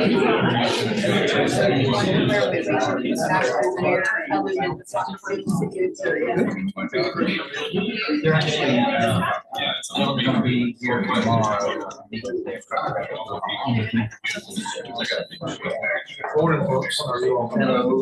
They're actually going to be here tomorrow. Morning, folks. How are you all? Hello.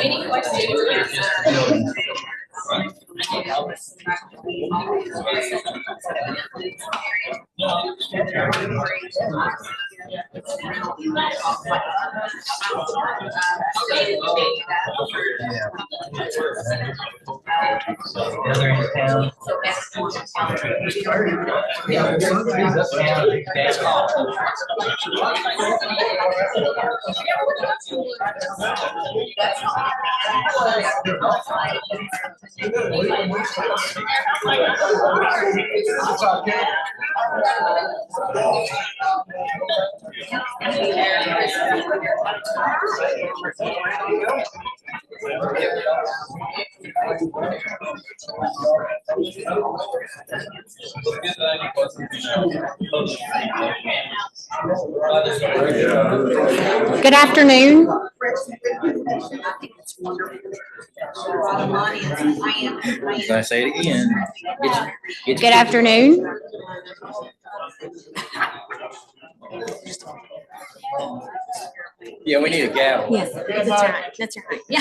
Any questions? Good afternoon. Can I say it again? Good afternoon. Yeah, we need a gavel. Yes, that's right. That's right. Yeah.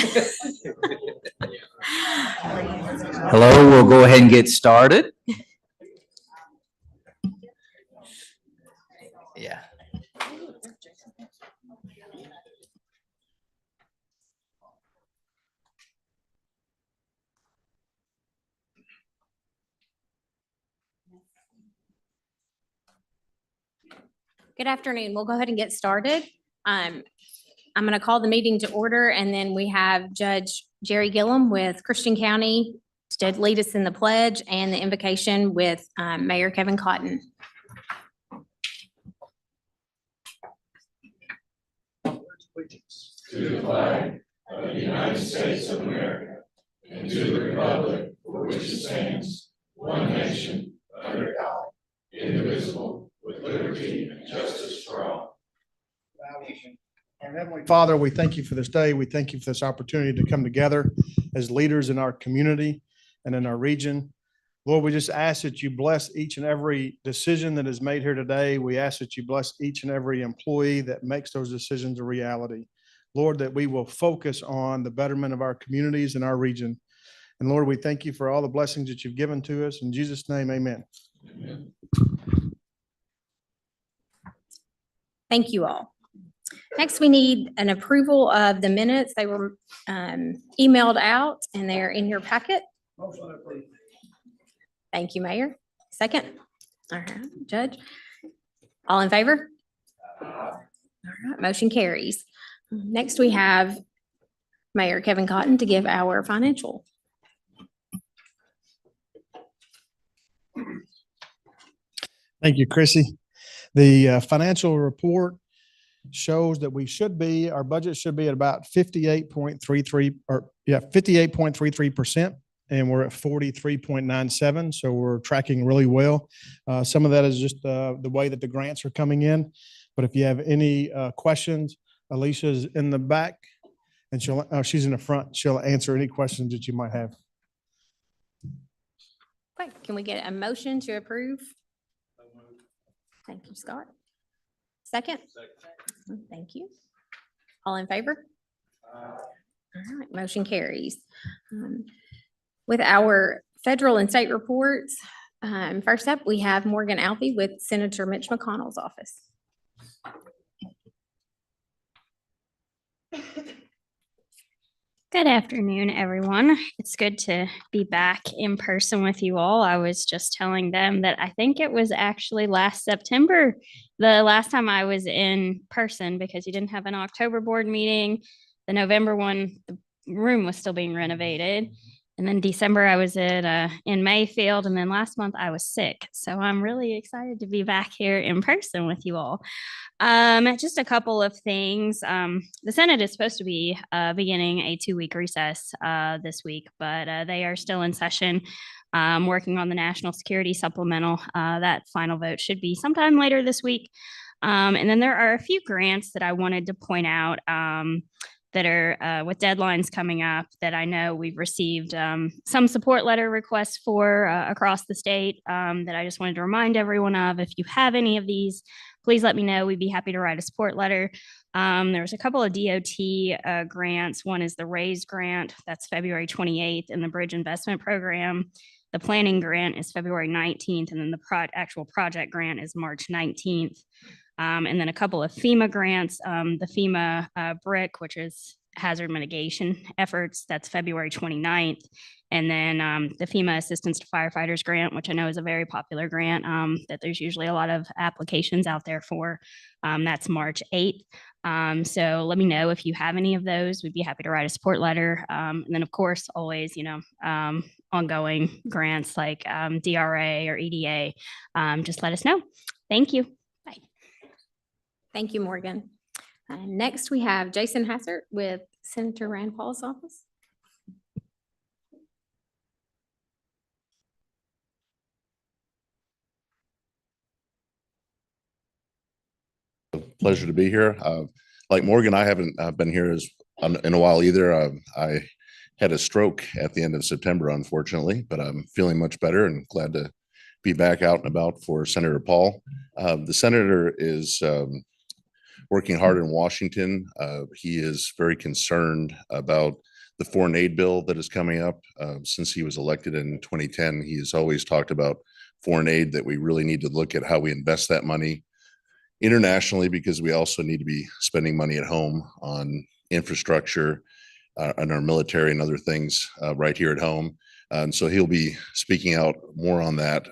Hello, we'll go ahead and get started. Yeah. Good afternoon. We'll go ahead and get started. I'm going to call the meeting to order, and then we have Judge Jerry Gillum with Christian County to lead us in the pledge and the invocation with Mayor Kevin Cotton. To the flag of the United States of America and to the republic for which it stands, one nation, under God, indivisible, with liberty and justice for all. Our Heavenly Father, we thank you for this day. We thank you for this opportunity to come together as leaders in our community and in our region. Lord, we just ask that you bless each and every decision that is made here today. We ask that you bless each and every employee that makes those decisions a reality. Lord, that we will focus on the betterment of our communities and our region. And Lord, we thank you for all the blessings that you've given to us. In Jesus' name, amen. Amen. Thank you all. Next, we need an approval of the minutes. They were emailed out and they're in your packet. Thank you, Mayor. Second. All right, Judge. All in favor? All right, motion carries. Next, we have Mayor Kevin Cotton to give our financial. Thank you, Chrissy. The financial report shows that our budget should be at about 58.33%, and we're at 43.97. So we're tracking really well. Some of that is just the way that the grants are coming in. But if you have any questions, Alicia's in the back and she's in the front. She'll answer any questions that you might have. Okay, can we get a motion to approve? Thank you, Scott. Second? Thank you. All in favor? All right, motion carries. With our federal and state reports, first up, we have Morgan Alfie with Senator Mitch McConnell's office. Good afternoon, everyone. It's good to be back in person with you all. I was just telling them that I think it was actually last September, the last time I was in person, because you didn't have an October board meeting. The November one, the room was still being renovated. And then December, I was in Mayfield. And then last month, I was sick. So I'm really excited to be back here in person with you all. Just a couple of things. The Senate is supposed to be beginning a 2-week recess this week, but they are still in session, working on the national security supplemental. That final vote should be sometime later this week. And then there are a few grants that I wanted to point out that are with deadlines coming up that I know we've received some support letter requests for across the state that I just wanted to remind everyone of. If you have any of these, please let me know. We'd be happy to write a support letter. There's a couple of DOT grants. One is the RAISE grant. That's February 28th in the Bridge Investment Program. The planning grant is February 19th, and then the actual project grant is March 19th. And then a couple of FEMA grants, the FEMA BRIC, which is hazard mitigation efforts, that's February 29th. And then the FEMA Assistance to Firefighters grant, which I know is a very popular grant that there's usually a lot of applications out there for. That's March 8th. So let me know if you have any of those. We'd be happy to write a support letter. And then, of course, always, ongoing grants like DRA or EDA, just let us know. Thank you. Bye. Thank you, Morgan. Next, we have Jason Hassert with Senator Rand Paul's office. Pleasure to be here. Like Morgan, I haven't been here in a while either. I had a stroke at the end of September, unfortunately, but I'm feeling much better and glad to be back out and about for Senator Paul. The senator is working hard in Washington. He is very concerned about the foreign aid bill that is coming up. Since he was elected in 2010, he has always talked about foreign aid, that we really need to look at how we invest that money internationally, because we also need to be spending money at home on infrastructure and our military and other things right here at home. And so he'll be speaking out more on that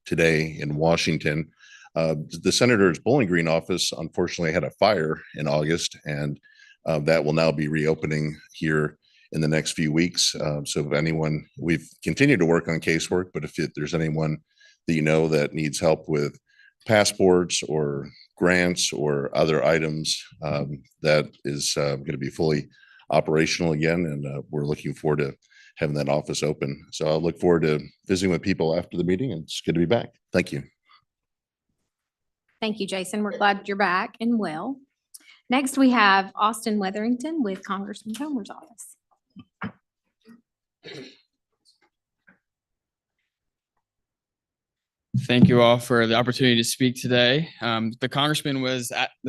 today in Washington. The senator's Bowling Green office unfortunately had a fire in August, and that will now be reopening here in the next few weeks. So if anyone, we've continued to work on casework, but if there's anyone that you know that needs help with passports or grants or other items, that is going to be fully operational again. And we're looking forward to having that office open. So I'll look forward to visiting with people after the meeting, and it's good to be back. Thank you. Thank you, Jason. We're glad you're back and well. Next, we have Austin Weatherington with Congressman Comer's office. Thank you all for the opportunity to speak today. The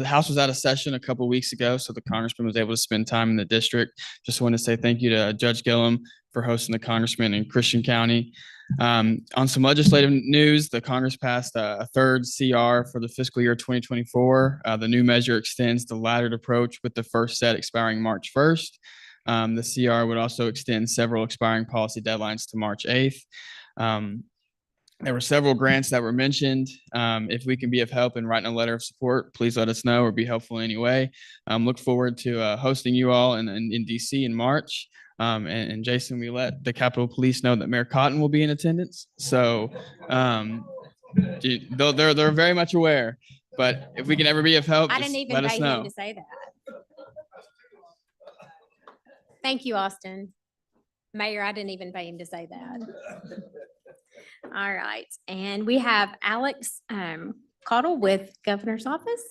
House was out of session a couple of weeks ago, so the congressman was able to spend time in the district. Just want to say thank you to Judge Gillum for hosting the congressman in Christian County. On some legislative news, the Congress passed a third CR for the fiscal year 2024. The new measure extends the laddered approach, with the first set expiring March 1st. The CR would also extend several expiring policy deadlines to March 8th. There were several grants that were mentioned. If we can be of help in writing a letter of support, please let us know or be helpful in any way. Look forward to hosting you all in DC in March. And Jason, we let the Capitol Police know that Mayor Cotton will be in attendance. So they're very much aware. But if we can ever be of help, I just didn't even let us pay him know. to say that. Thank you, Austin. Mayor, I didn't even pay him to say that. All right, and we have Alex Cottle with Governor's office.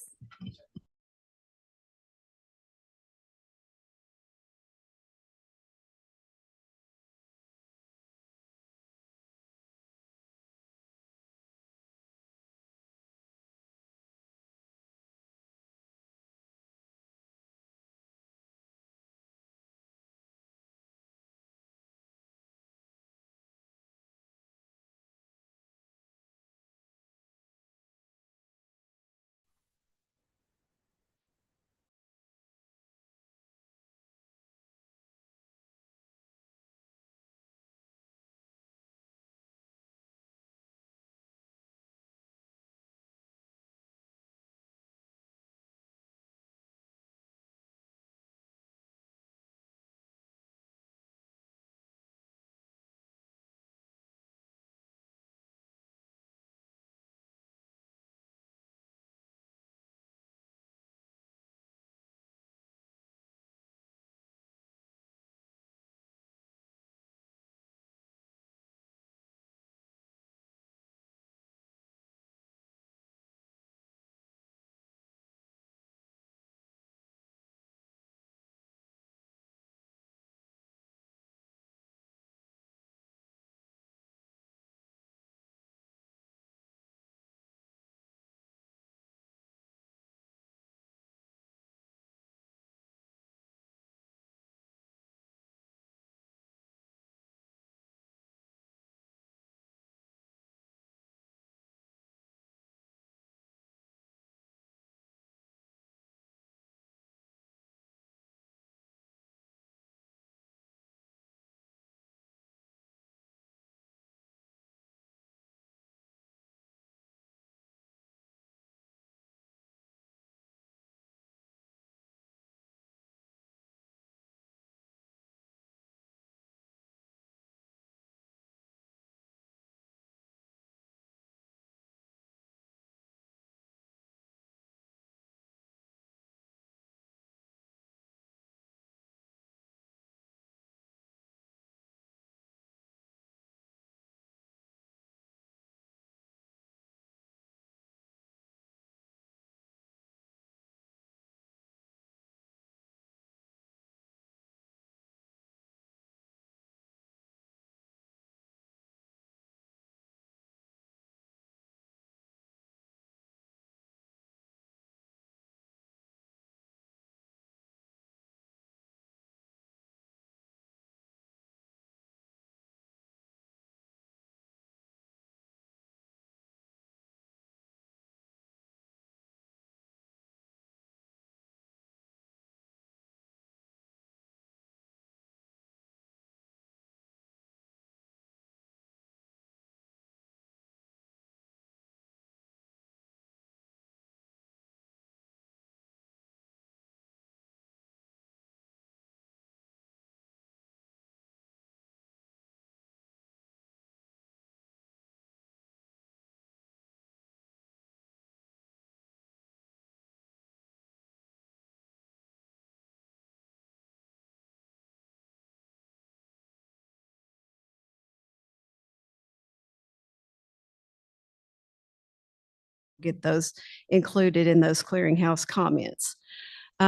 get those included in those clearinghouse comments.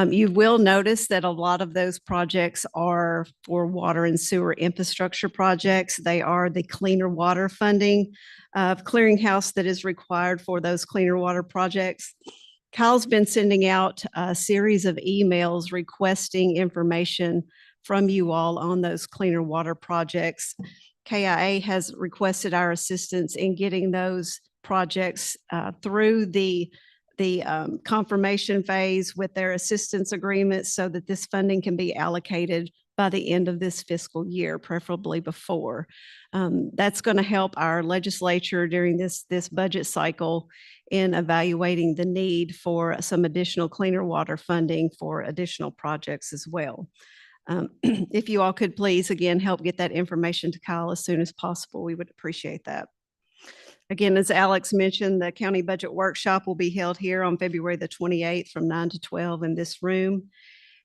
You will notice that a lot of those projects are for water and sewer infrastructure projects. They are the cleaner water funding clearinghouse that is required for those cleaner water projects. Kyle's been sending out a series of emails requesting information from you all on those cleaner water projects. KIA has requested our assistance in getting those projects through the confirmation phase with their assistance agreements so that this funding can be allocated by the end of this fiscal year, preferably before. That's going to help our legislature during this budget cycle in evaluating the need for some additional cleaner water funding for additional projects as well. If you all could please, again, help get that information to Kyle as soon as possible, we would appreciate that. Again, as Alex mentioned, the county budget workshop will be held here on February the 28th from 9 to 12 in this room.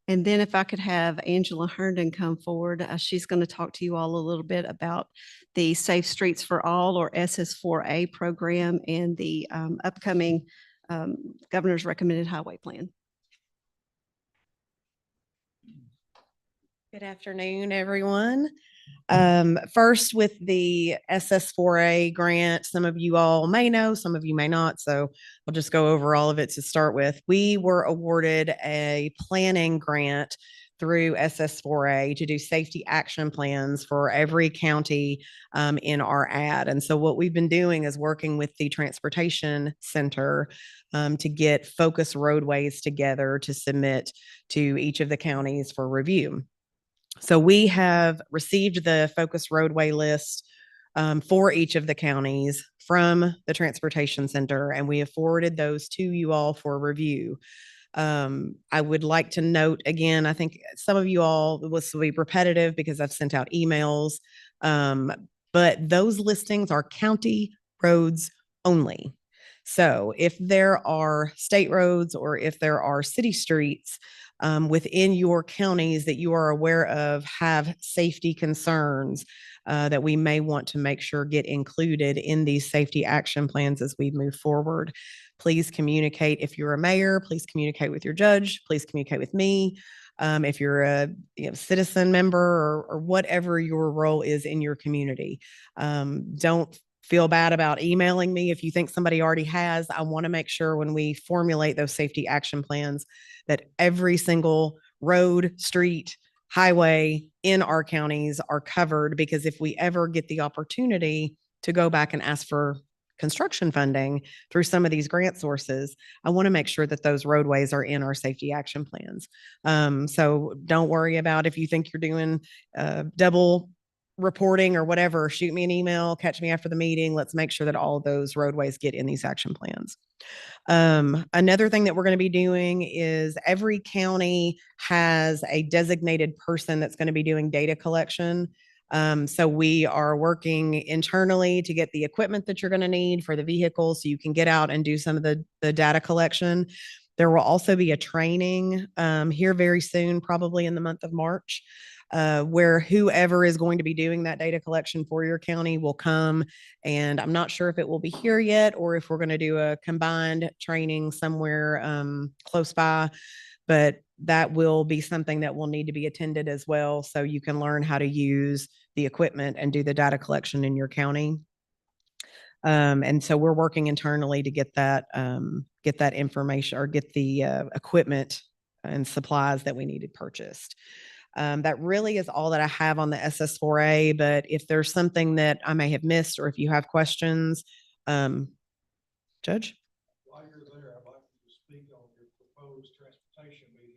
And then if I could have Angela Herndon come forward, she's going to talk to you all a little bit about the Safe Streets for All, or SS4A program, and the upcoming Governor's Recommended Highway Plan. Good afternoon, everyone. First, with the SS4A grant, some of you all may know, some of you may not, so I'll just go over all of it to start with. We were awarded a planning grant through SS4A to do safety action plans for every county in our ad. And so what we've been doing is working with the Transportation Center to get focus roadways together to submit to each of the counties for review. So we have received the focus roadway list for each of the counties from the Transportation Center, and we have forwarded those to you all for review. I would like to note again, I think some of you all, this will be repetitive because I've sent out emails, but those listings are county roads only. So if there are state roads or if there are city streets within your counties that you are aware of have safety concerns that we may want to make sure get included in these safety action plans as we move forward, please communicate. If you're a mayor, please communicate with your judge, please communicate with me. If you're a citizen member or whatever your role is in your community, don't feel bad about emailing me if you think somebody already has. I want to make sure when we formulate those safety action plans that every single road, street, highway in our counties are covered, because if we ever get the opportunity to go back and ask for construction funding through some of these grant sources, I want to make sure that those roadways are in our safety action plans. So don't worry about if you think you're doing double reporting or whatever, shoot me an email, catch me after the meeting. Let's make sure that all of those roadways get in these action plans. Another thing that we're going to be doing is every county has a designated person that's going to be doing data collection. So we are working internally to get the equipment that you're going to need for the vehicles so you can get out and do some of the data collection. There will also be a training here very soon, probably in the month of March, where whoever is going to be doing that data collection for your county will come. And I'm not sure if it will be here yet or if we're going to do a combined training somewhere close by, but that will be something that will need to be attended as well, so you can learn how to use the equipment and do the data collection in your county. And so we're working internally to get that information, or get the equipment and supplies that we needed purchased. That really is all that I have on the SS4A, but if there's something that I may have missed, or if you have questions, Judge? While you're there, I'd like you to speak on your proposed transportation meeting.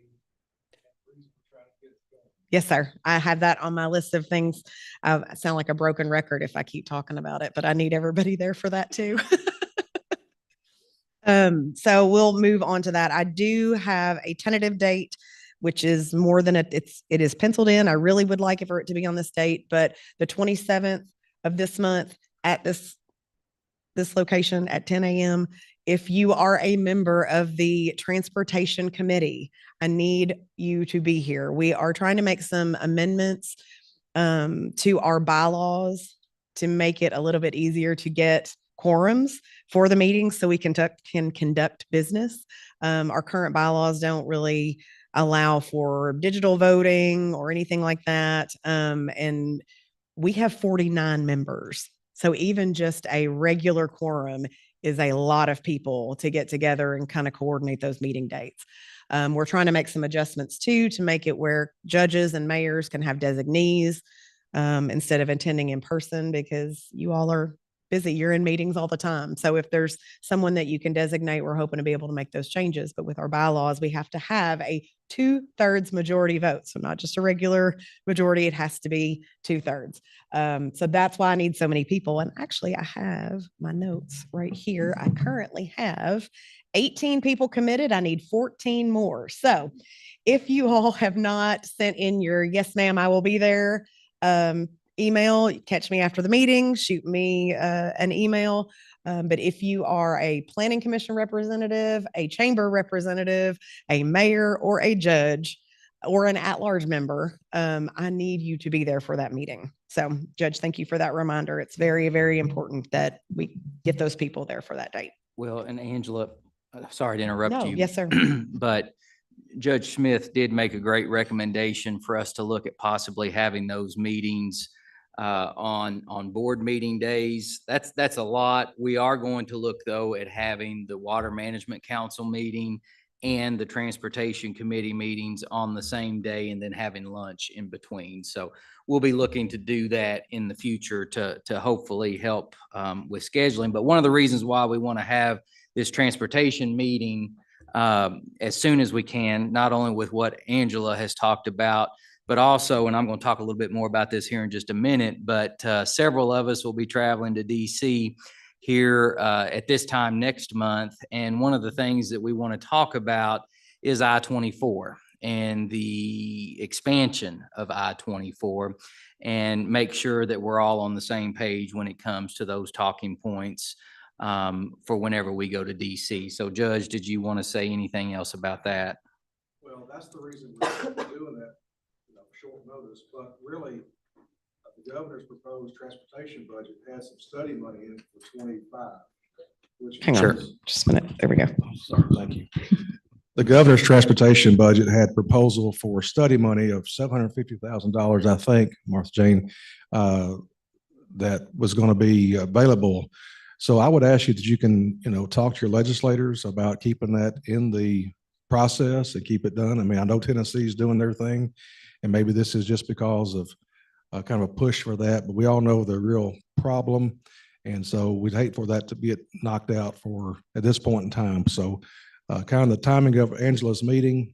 Yes, sir. I have that on my list of things. I sound like a broken record if I keep talking about it, but I need everybody there for that too. So we'll move on to that. I do have a tentative date, which is more than it is penciled in. I really would like for it to be on this date, but the 27th of this month at this location at 10 a.m. If you are a member of the Transportation Committee, I need you to be here. We are trying to make some amendments to our bylaws to make it a little bit easier to get quorums for the meetings so we can conduct business. Our current bylaws don't really allow for digital voting or anything like that. And we have 49 members. So even just a regular quorum is a lot of people to get together and kind of coordinate those meeting dates. We're trying to make some adjustments too, to make it where judges and mayors can have designees instead of attending in person, because you all are busy. You're in meetings all the time. So if there's someone that you can designate, we're hoping to be able to make those changes. But with our bylaws, we have to have a 2/3 majority vote. So not just a regular majority, it has to be 2/3. So that's why I need so many people. And actually, I have my notes right here. I currently have 18 people committed. I need 14 more. So if you all have not sent in your yes, ma'am, I will be there email, catch me after the meeting, shoot me an email. But if you are a planning commission representative, a chamber representative, a mayor, or a judge, or an at-large member, I need you to be there for that meeting. So Judge, thank you for that reminder. It's very, very important that we get those people there for that date. Well, and Angela, sorry to interrupt No, you. yes, sir. But Judge Smith did make a great recommendation for us to look at possibly having those meetings on board meeting days. That's a lot. We are going to look though at having the Water Management Council meeting and the Transportation Committee meetings on the same day, and then having lunch in between. So we'll be looking to do that in the future to hopefully help with scheduling. But one of the reasons why we want to have this transportation meeting as soon as we can, not only with what Angela has talked about, but also, and I'm going to talk a little bit more about this here in just a minute, but several of us will be traveling to DC here at this time next month. And one of the things that we want to talk about is I-24 and the expansion of I-24, and make sure that we're all on the same page when it comes to those talking points for whenever we go to DC. So Judge, did you want to say anything else about that? Well, that's the reason we're doing that, short notice, but really the governor's proposed transportation budget has some study money in it for 25. Hang on just a minute. There we go. Sorry, thank you. The governor's transportation budget had proposal for study money of $750,000, I think, Martha Jane, that was going to be available. So I would ask you that you can, talk to your legislators about keeping that in the process and keep it done. I mean, I know Tennessee's doing their thing, and maybe this is just because of kind of a push for that, but we all know the real problem. And so we'd hate for that to be knocked out at this point in time. So kind of the timing of Angela's meeting,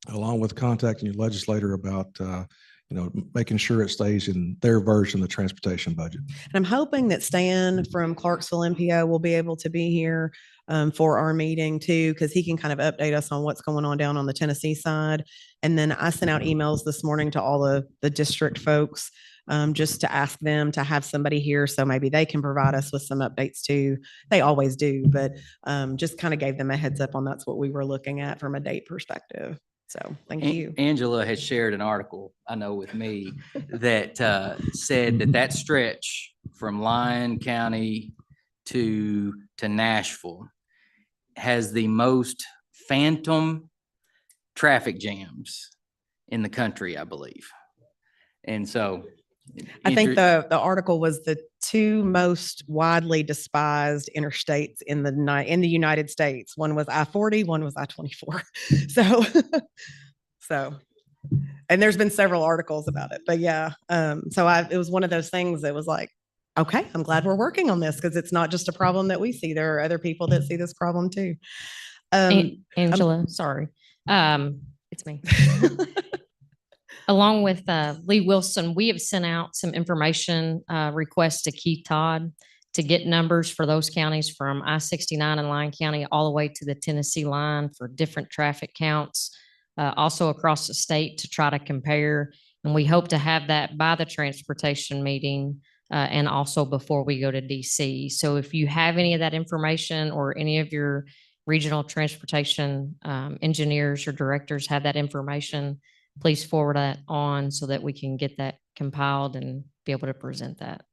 along with contacting your legislator about, making sure it stays in their version of the transportation budget. And I'm hoping that Stan from Clarksville MPO will be able to be here for our meeting too, because he can kind of update us on what's going on down on the Tennessee side. And then I sent out emails this morning to all of the district folks just to ask them to have somebody here, so maybe they can provide us with some updates too. They always do, but just kind of gave them a heads up on that's what we were looking at from a date perspective. So thank you. Angela has shared an article, I know with me, that said that stretch from Lyon County to Nashville has the most phantom traffic jams in the country, I believe. And so I think the article was the two most widely despised interstates in the United States. One was I-40, one was I-24. So, and there's been several articles about it, but yeah. It was one of those things that was like, okay, I'm glad we're working on this, because it's not just a problem that we see. There are other people that see this problem too. Angela, sorry. It's me. Along with Lee Wilson, we have sent out some information requests to Keith Todd to get numbers for those counties from I-69 and Lyon County all the way to the Tennessee line for different traffic counts, also across the state, to try to compare. And we hope to have that by the transportation meeting and also before we go to DC. So if you have any of that information, or any of your regional transportation engineers or directors have that information, please forward that on so that we can get that compiled and be able to present that.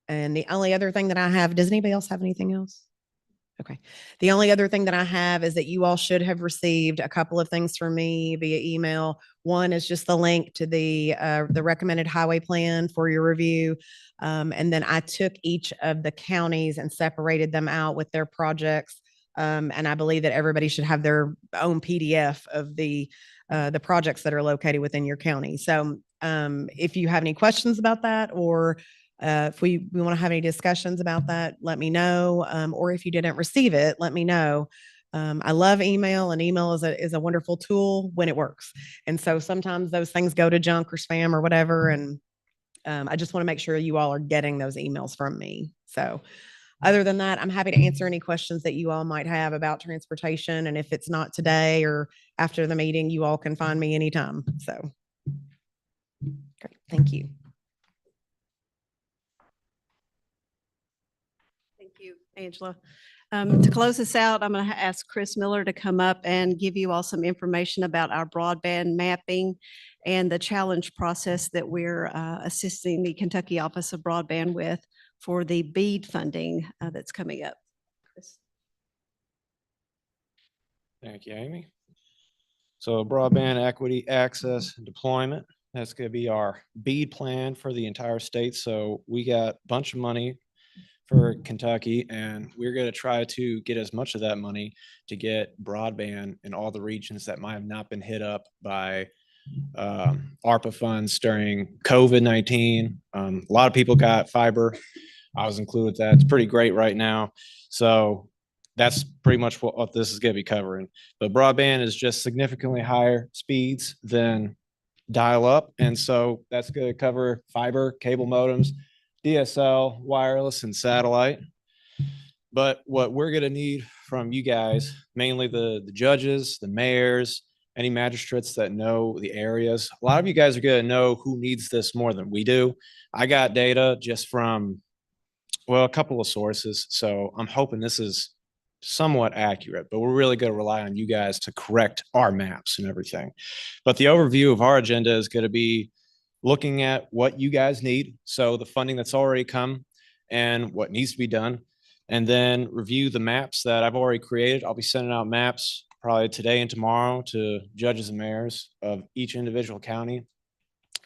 And the only other thing that I have, does anybody else have anything else? Okay. The only other thing that I have is that you all should have received a couple of things from me via email. One is just the link to the recommended highway plan for your review. And then I took each of the counties and separated them out with their projects. And I believe that everybody should have their own PDF of the projects that are located within your county. So if you have any questions about that, or if we want to have any discussions about that, let me know. Or if you didn't receive it, let me know. I love email, and email is a wonderful tool when it works. And so sometimes those things go to junk or spam or whatever. And I just want to make sure you all are getting those emails from me. So other than that, I'm happy to answer any questions that you all might have about transportation. And if it's not today or after the meeting, you all can find me anytime. So great. Thank you. Thank you, Angela. To close this out, I'm going to ask Chris Miller to come up and give you all some information about our broadband mapping and the challenge process that we're assisting the Kentucky Office of Broadband with for the BEAD funding that's coming up. Chris. Thank you, Amy. So broadband equity access and deployment, that's going to be our BEAD plan for the entire state. So we got a bunch of money for Kentucky, and we're going to try to get as much of that money to get broadband in all the regions that might have not been hit up by ARPA funds during COVID-19. A lot of people got fiber. I was included with that. It's pretty great right now. So that's pretty much what this is going to be covering. But broadband is just significantly higher speeds than dial up. And so that's going to cover fiber, cable modems, DSL, wireless, and satellite. But what we're going to need from you guys, mainly the judges, the mayors, any magistrates that know the areas. A lot of you guys are going to know who needs this more than we do. I got data just from, well, a couple of sources. So I'm hoping this is somewhat accurate, but we're really going to rely on you guys to correct our maps and everything. But the overview of our agenda is going to be looking at what you guys need. So the funding that's already come and what needs to be done, and then review the maps that I've already created. I'll be sending out maps probably today and tomorrow to judges and mayors of each individual county,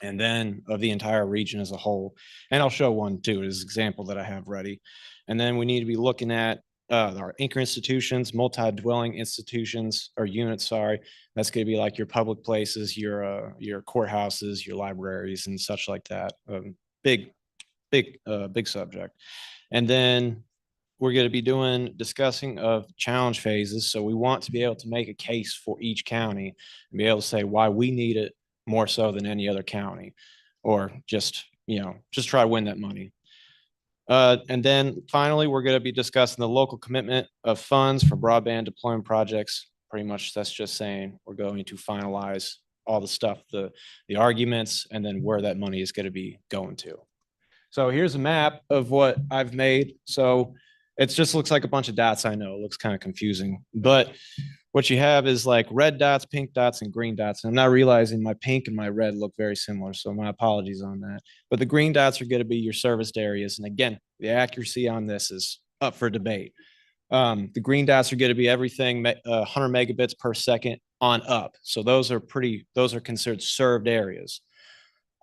and then of the entire region as a whole. And I'll show one too, as an example that I have ready. And then we need to be looking at our anchor institutions, multi-dwelling institutions or units, sorry. That's going to be like your public places, your courthouses, your libraries and such like that. Big subject. And then we're going to be discussing of challenge phases. So we want to be able to make a case for each county and be able to say why we need it more so than any other county, or just try to win that money. And then finally, we're going to be discussing the local commitment of funds for broadband deployment projects. Pretty much that's just saying we're going to finalize all the stuff, the arguments, and then where that money is going to be going to. So here's a map of what I've made. So it just looks like a bunch of dots. I know it looks kind of confusing, but what you have is like red dots, pink dots, and green dots. And I'm not realizing my pink and my red look very similar. So my apologies on that. But the green dots are going to be your serviced areas. And again, the accuracy on this is up for debate. The green dots are going to be everything 100 megabits per second on up. So those are considered served areas.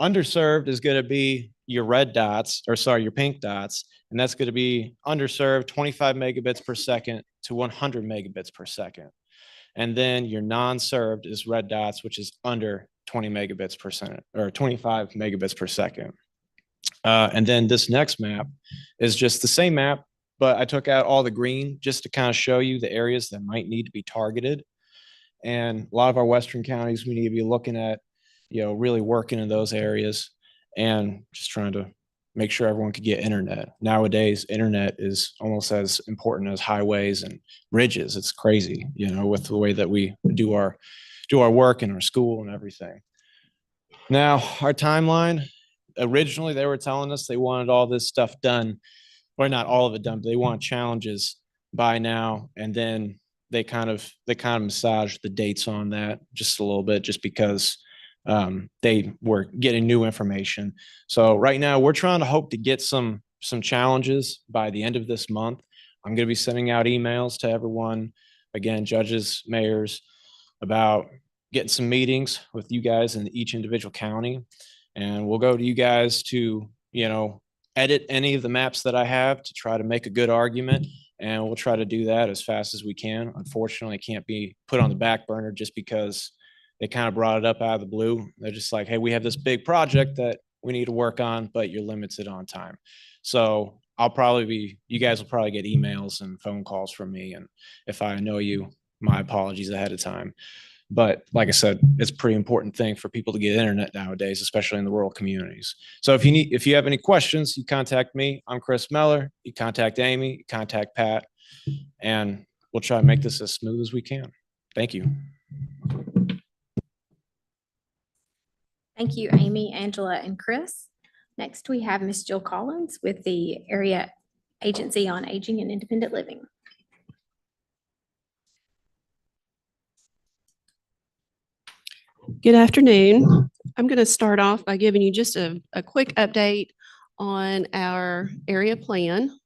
Underserved is going to be your red dots, or sorry, your pink dots. And that's going to be underserved 25 megabits per second to 100 megabits per second. And then your non-served is red dots, which is under 20 megabits per second or 25 megabits per second. And then this next map is just the same map, but I took out all the green just to kind of show you the areas that might need to be targeted. And a lot of our Western counties, we need to be looking at, really working in those areas and just trying to make sure everyone could get internet. Nowadays, internet is almost as important as highways and bridges. It's crazy, with the way that we do our work in our school and everything. Now, our timeline, originally they were telling us they wanted all this stuff done, or not all of it done, but they want challenges by now. And then they kind of massaged the dates on that just a little bit, just because they were getting new information. So right now we're trying to hope to get some some challenges by the end of this month. I'm going to be sending out emails to everyone, again, judges, mayors, about getting some meetings with you guys in each individual county. And we'll go to you guys to, edit any of the maps that I have to try to make a good argument. And we'll try to do that as fast as we can. Unfortunately, it can't be put on the back burner just because they kind of brought it up out of the blue. They're just like, hey, we have this big project that we need to work on, but you're limited on time. So you guys will probably get emails and phone calls from me. And if I know you, my apologies ahead of time. But like I said, it's a pretty important thing for people to get internet nowadays, especially in the rural communities. So if you have any questions, you contact me. I'm Chris Meller. You contact Amy, you contact Pat, and we'll try to make this as smooth as we can. Thank you. Thank you, Amy, Angela, and Chris. Next, we have Ms. Jill Collins with the Area Agency on Aging and Independent Living. Good afternoon. I'm going to start off by giving you just a quick update on our area plan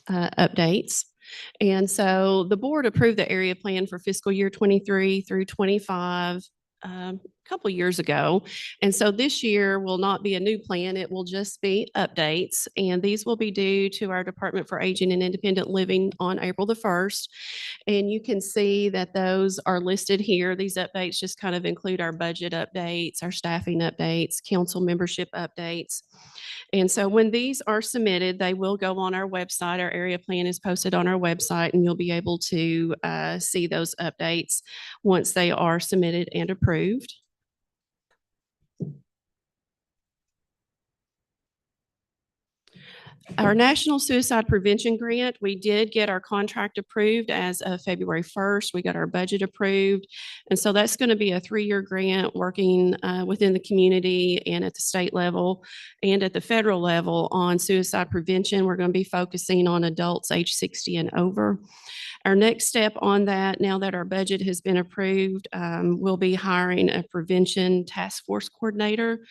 updates. And so the board approved the area plan for fiscal year 23 through 25 a couple years ago. And so this year will not be a new plan. It will just be updates. And these will be due to our Department for Aging and Independent Living on April the 1st. And you can see that those are listed here. These updates just kind of include our budget updates, our staffing updates, council membership updates. And so when these are submitted, they will go on our website. Our area plan is posted on our website, and you'll be able to see those updates once they are submitted and approved. Our National Suicide Prevention Grant, we did get our contract approved as of February 1st. We got our budget approved. And so that's going to be a 3-year grant working within the community and at the state level and at the federal level on suicide prevention. We're going to be focusing on adults age 60 and over. Our next step on that, now that our budget has been approved, we'll be hiring a prevention task force coordinator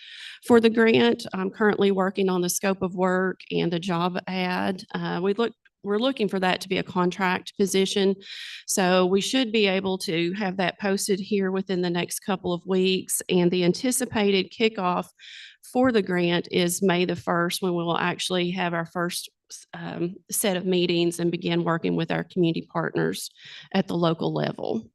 for the grant. I'm currently working on the scope of work and the job ad. We're looking for that to be a contract position. So we should be able to have that posted here within the next couple of weeks. And the anticipated kickoff for the grant is May the 1st, when we will actually have our first set of meetings and begin working with our community partners at the local level.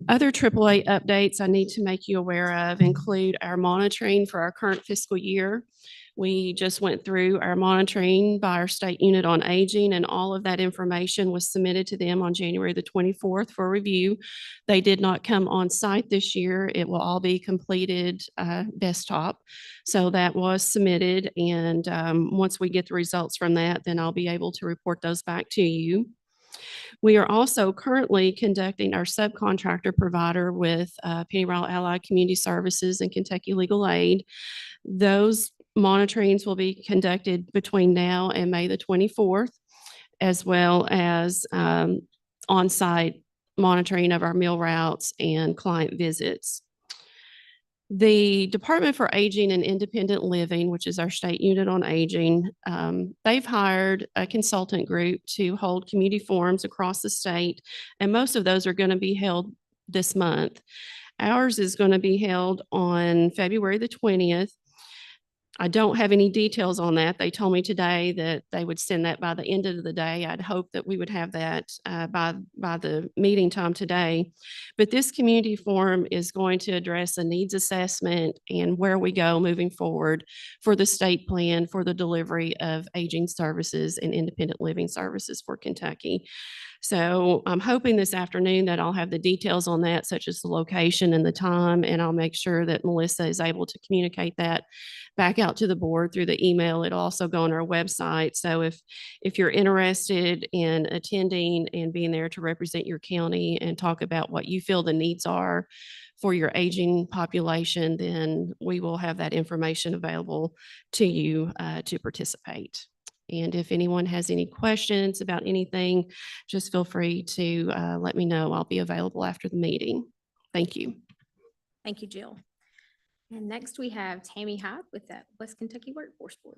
Other AAA updates I need to make you aware of include our monitoring for our current fiscal year. We just went through our monitoring by our state unit on aging, and all of that information was submitted to them on January the 24th for review. They did not come on site this year. It will all be completed desktop. So that was submitted. And once we get the results from that, then I'll be able to report those back to you. We are also currently conducting our subcontractor provider with PeADD Allied Community Services and Kentucky Legal Aid. Those monitorings will be conducted between now and May the 24th, as well as on-site monitoring of our meal routes and client visits. The Department for Aging and Independent Living, which is our state unit on aging, they've hired a consultant group to hold community forums across the state, and most of those are going to be held this month. Ours is going to be held on February the 20th. I don't have any details on that. They told me today that they would send that by the end of the day. I'd hope that we would have that by the meeting time today. But this community forum is going to address a needs assessment and where we go moving forward for the state plan for the delivery of aging services and independent living services for Kentucky. So I'm hoping this afternoon that I'll have the details on that, such as the location and the time, and I'll make sure that Melissa is able to communicate that back out to the board through the email. It'll also go on our website. So if you're interested in attending and being there to represent your county and talk about what you feel the needs are for your aging population, then we will have that information available to you to participate. And if anyone has any questions about anything, just feel free to let me know. I'll be available after the meeting. Thank you. Thank you, Jill. And next we have Tammy Hyde with the West Kentucky Workforce Board.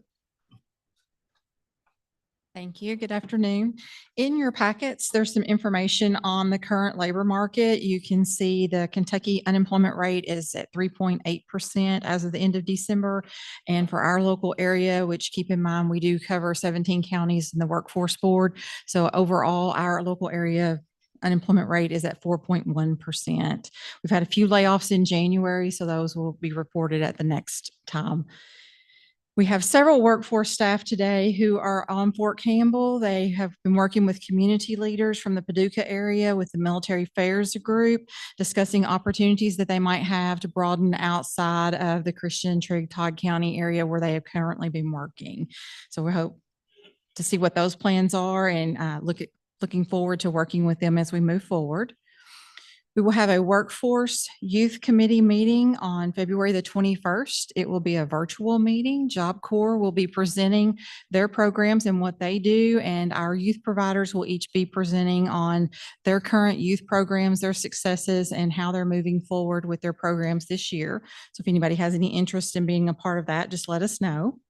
Thank you. Good afternoon. In your packets, there's some information on the current labor market. You can see the Kentucky unemployment rate is at 3.8% as of the end of December. And for our local area, which keep in mind, we do cover 17 counties in the workforce board. So overall, our local area unemployment rate is at 4.1%. We've had a few layoffs in January, so those will be reported at the next time. We have several workforce staff today who are on Fort Campbell. They have been working with community leaders from the Paducah area with the Military Affairs Group, discussing opportunities that they might have to broaden outside of the Christian Trigg Todd County area where they have currently been working. So we hope to see what those plans are and looking forward to working with them as we move forward. We will have a workforce youth committee meeting on February the 21st. It will be a virtual meeting. Job Corps will be presenting their programs and what they do, and our youth providers will each be presenting on their current youth programs, their successes, and how they're moving forward with their programs this year. So if anybody has any interest in being a part of that, just let us know.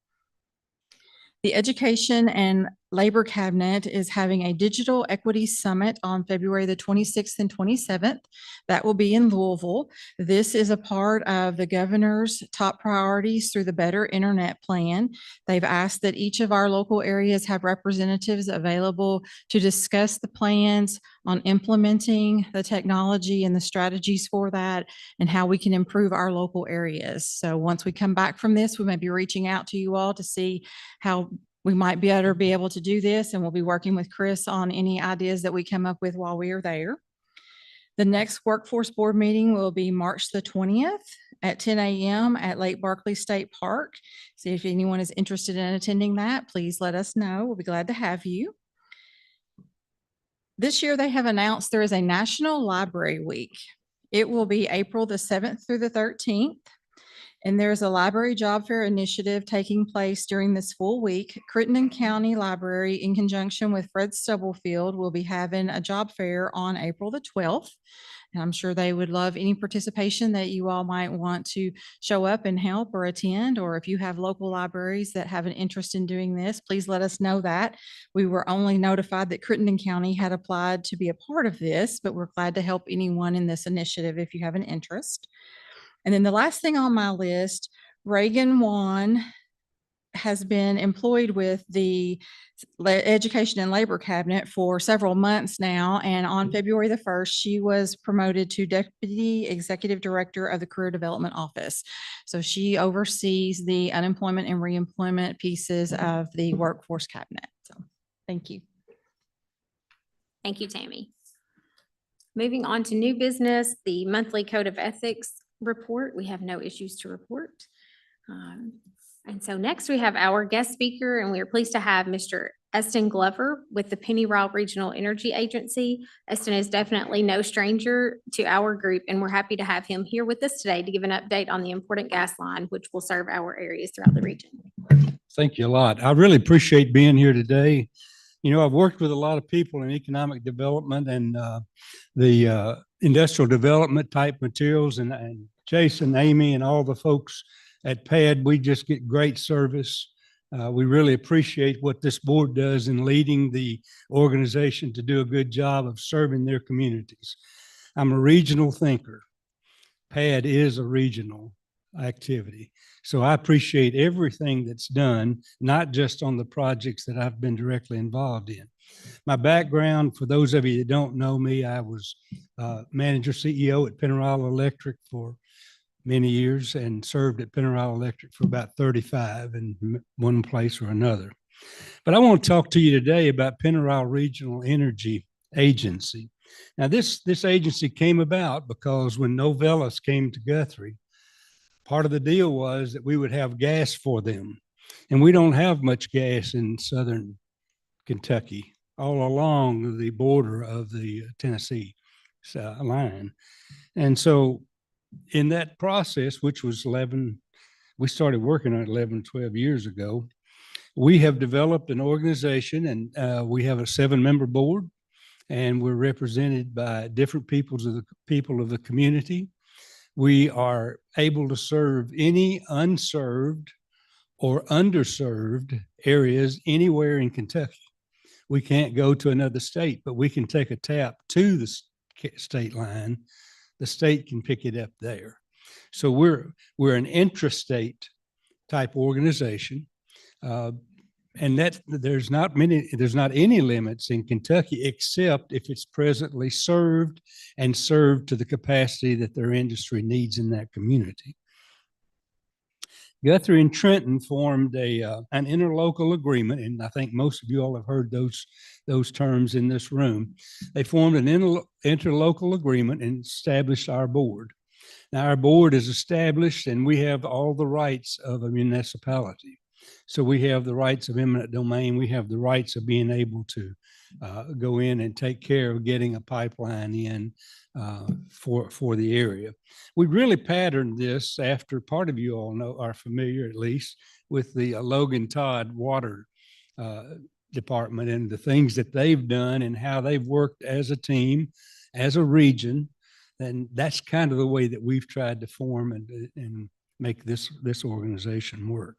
The Education and Labor Cabinet is having a Digital Equity Summit on February the 26th and 27th. That will be in Louisville. This is a part of the governor's top priorities through the Better Internet Plan. They've asked that each of our local areas have representatives available to discuss the plans on implementing the technology and the strategies for that and how we can improve our local areas. So once we come back from this, we may be reaching out to you all to see how we might be able to do this, and we'll be working with Chris on any ideas that we come up with while we are there. The next workforce board meeting will be March the 20th at 10 a.m. at Lake Barkley State Park. So if anyone is interested in attending that, please let us know. We'll be glad to have you. This year, they have announced there is a National Library Week. It will be April the 7th through the 13th. And there's a library job fair initiative taking place during this full week. Crittenden County Library, in conjunction with Fred Stubblefield, will be having a job fair on April the 12th. And I'm sure they would love any participation that you all might want to show up and help or attend, or if you have local libraries that have an interest in doing this, please let us know that. We were only notified that Crittenden County had applied to be a part of this, but we're glad to help anyone in this initiative if you have an interest. And then the last thing on my list, Reagan Wan has been employed with the Education and Labor Cabinet for several months now. And on February the 1st, she was promoted to Deputy Executive Director of the Career Development Office. So she oversees the unemployment and reemployment pieces of the Workforce Cabinet. So thank you. Thank you, Tammy. Moving on to new business, the monthly Code of Ethics report. We have no issues to report. And so next we have our guest speaker, and we are pleased to have Mr. Eston Glover with the Penny Ryle Regional Energy Agency. Eston is definitely no stranger to our group, and we're happy to have him here with us today to give an update on the important gas line, which will serve our areas throughout the region. Thank you a lot. I really appreciate being here today. You know, I've worked with a lot of people in economic development and the industrial development type materials, and Jason, Amy, and all the folks at PeADD. We just get great service. We really appreciate what this board does in leading the organization to do a good job of serving their communities. I'm a regional thinker. PeADD is a regional activity. So I appreciate everything that's done, not just on the projects that I've been directly involved in. My background, for those of you that don't know me, I was manager CEO at PeADD Electric for many years and served at PeADD Electric for about 35 in one place or another. But I want to talk to you today about PeADD Regional Energy Agency. Now, this agency came about because when Novelis came to Guthrie, part of the deal was that we would have gas for them. And we don't have much gas in southern Kentucky, all along the border of the Tennessee line. And so in that process, which was we started working on it 11, 12 years ago, we have developed an organization, and we have a 7-member board, and we're represented by different people of the community. we are able to serve any unserved or underserved areas anywhere in Kentucky. We can't go to another state, but we can take a tap to the state line. The state can pick it up there. So we're an intrastate type organization. And that there's not any limits in Kentucky except if it's presently served and served to the capacity that their industry needs in that community. Guthrie and Trenton formed an interlocal agreement, and I think most of you all have heard those terms in this room. They formed an interlocal agreement and established our board. Now, our board is established, and we have all the rights of a municipality. So we have the rights of eminent domain. We have the rights of being able to go in and take care of getting a pipeline in for the area. We really patterned this after, part of you all are familiar at least with the Logan Todd Water Department and the things that they've done and how they've worked as a team, as a region. And that's kind of the way that we've tried to form and make this organization work.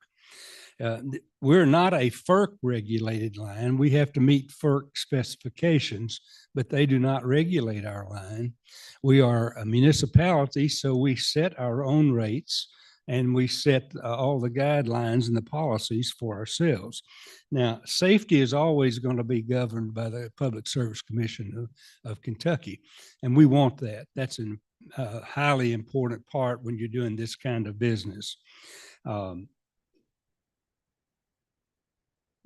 We're not a FERC regulated line. We have to meet FERC specifications, but they do not regulate our line. We are a municipality, so we set our own rates and we set all the guidelines and the policies for ourselves. Now, safety is always going to be governed by the Public Service Commission of Kentucky, and we want that. That's a highly important part when you're doing this kind of business.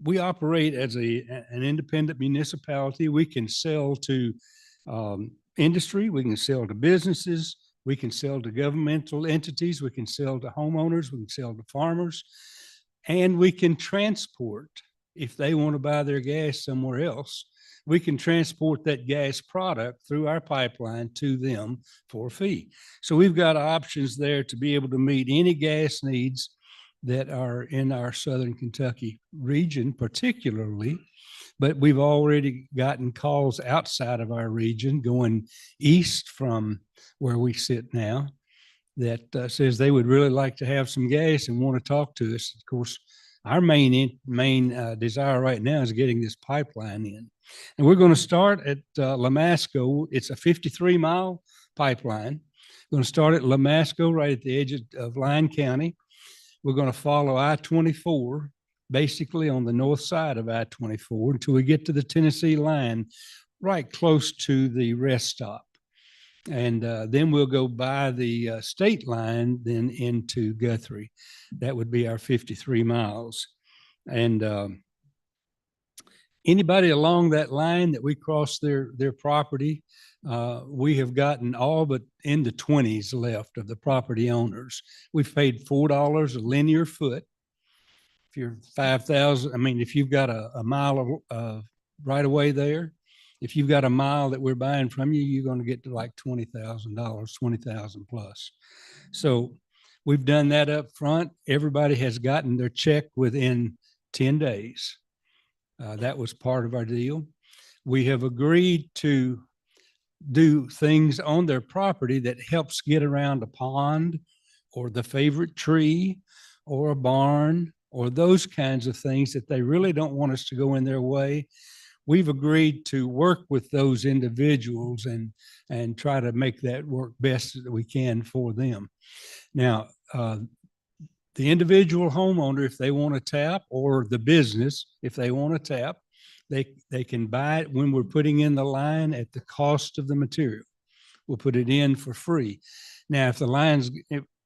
We operate as an independent municipality. We can sell to industry, we can sell to businesses, we can sell to governmental entities, we can sell to homeowners, we can sell to farmers, and we can transport. If they want to buy their gas somewhere else, we can transport that gas product through our pipeline to them for a fee. So we've got options there to be able to meet any gas needs that are in our Southern Kentucky region particularly, but we've already gotten calls outside of our region going east from where we sit now that says they would really like to have some gas and want to talk to us. Of course, our main desire right now is getting this pipeline in. And we're going to start at Lamasco. It's a 53-mile pipeline. We're going to start at Lamasco right at the edge of Lyon County. We're going to follow I-24 basically on the north side of I-24 until we get to the Tennessee line, right close to the rest stop. And then we'll go by the state line, then into Guthrie. That would be our 53 miles. And anybody along that line that we cross their property, we have gotten all but in the 20s left of the property owners. We've paid $4 a linear foot. If you're 5,000, I mean, if you've got a mile of right away there, if you've got a mile that we're buying from you, you're going to get to like $20,000, 20,000 plus. So we've done that up front. Everybody has gotten their check within 10 days. That was part of our deal. We have agreed to do things on their property that helps get around a pond or the favorite tree or a barn or those kinds of things that they really don't want us to go in their way. We've agreed to work with those individuals and try to make that work best that we can for them. Now, the individual homeowner, if they want to tap, or the business, if they want to tap, they can buy it when we're putting in the line at the cost of the material. We'll put it in for free. Now, if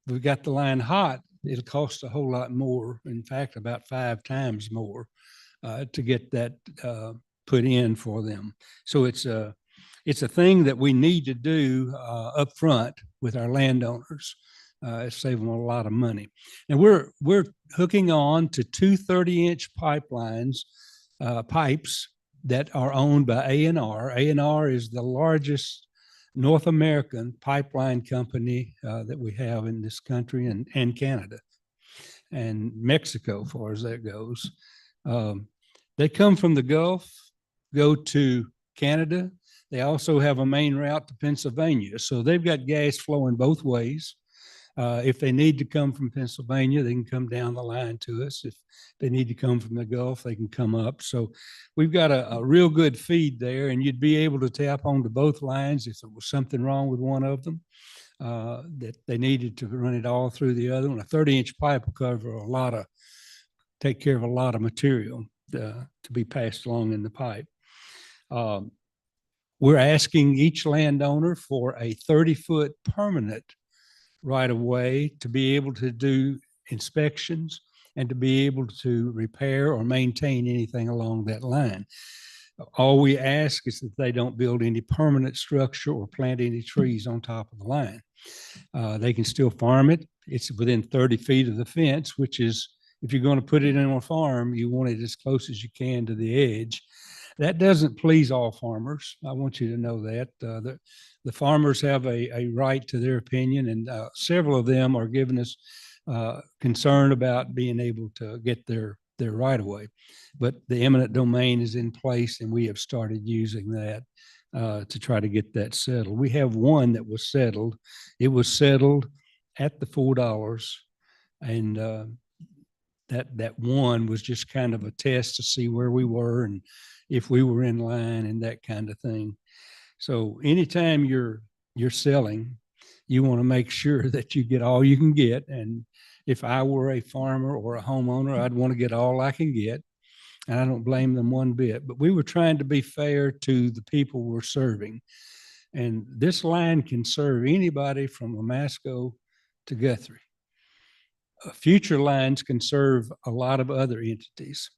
we've got the line hot, it'll cost a whole lot more. In fact, about 5 times more to get that put in for them. So it's a thing that we need to do up front with our landowners. Save them a lot of money. And we're hooking on to 2 30-inch pipes that are owned by A&R. A&R is the largest North American pipeline company that we have in this country and Canada and Mexico, as far as that goes. They come from the Gulf, go to Canada. They also have a main route to Pennsylvania. So they've got gas flowing both ways. If they need to come from Pennsylvania, they can come down the line to us. If they need to come from the Gulf, they can come up. So we've got a real good feed there, and you'd be able to tap onto both lines if there was something wrong with one of them, that they needed to run it all through the other one. A 30-inch pipe will cover take care of a lot of material to be passed along in the pipe. We're asking each landowner for a 30-foot permanent right of way to be able to do inspections and to be able to repair or maintain anything along that line. All we ask is that they don't build any permanent structure or plant any trees on top of the line. They can still farm it. It's within 30 feet of the fence, which is, if you're going to put it in a farm, you want it as close as you can to the edge. That doesn't please all farmers. I want you to know that. The farmers have a right to their opinion, and several of them are giving us concern about being able to get their right of way. But the eminent domain is in place, and we have started using that to try to get that settled. We have one that was settled. It was settled at the $4, and that one was just kind of a test to see where we were and if we were in line and that kind of thing. So anytime you're selling, you want to make sure that you get all you can get. And if I were a farmer or a homeowner, I'd want to get all I can get. And I don't blame them one bit, but we were trying to be fair to the people we're serving. And this line can serve anybody from Lamasco to Guthrie. Future lines can serve a lot of other entities.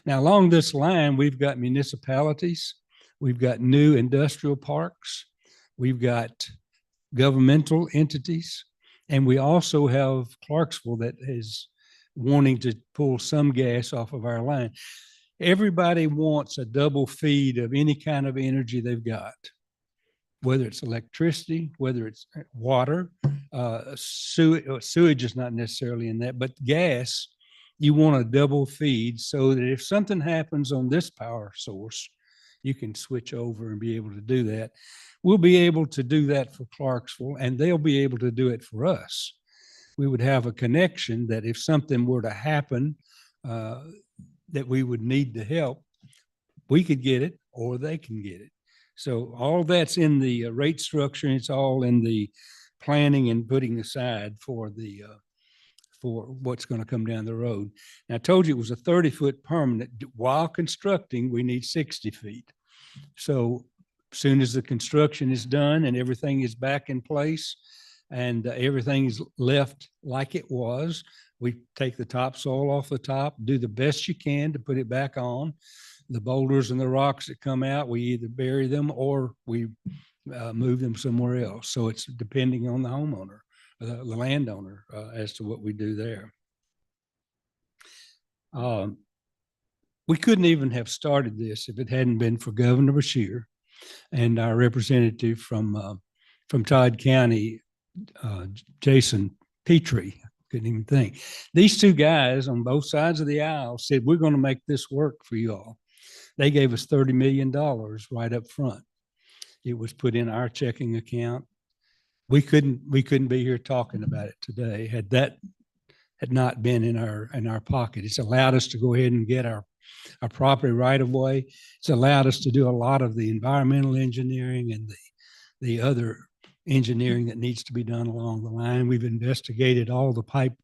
Now, along this line, we've got municipalities, we've got new industrial parks, we've got governmental entities, and we also have Clarksville that is wanting to pull some gas off of our line. Everybody wants a double feed of any kind of energy they've got, whether it's electricity, whether it's water, sewage is not necessarily in that, but gas, you want a double feed so that if something happens on this power source, you can switch over and be able to do that. We'll be able to do that for Clarksville, and they'll be able to do it for us. We would have a connection that if something were to happen that we would need the help, we could get it or they can get it. So all that's in the rate structure, and it's all in the planning and putting aside for what's going to come down the road. And I told you it was a 30-foot permanent. While constructing, we need 60 feet. So as soon as the construction is done and everything is back in place and everything is left like it was, we take the topsoil off the top, do the best you can to put it back on. The boulders and the rocks that come out, we either bury them or we move them somewhere else. So it's depending on the homeowner, the landowner, as to what we do there. We couldn't even have started this if it hadn't been for Governor Bashir and our representative from Todd County, Jason Petrie. Couldn't even think. These two guys on both sides of the aisle said, we're going to make this work for you all. They gave us $30 million right up front. It was put in our checking account. We couldn't be here talking about it today had that had not been in our pocket. It's allowed us to go ahead and get our property right of way. It's allowed us to do a lot of the environmental engineering and the other engineering that needs to be done along the line. We've investigated all the pipe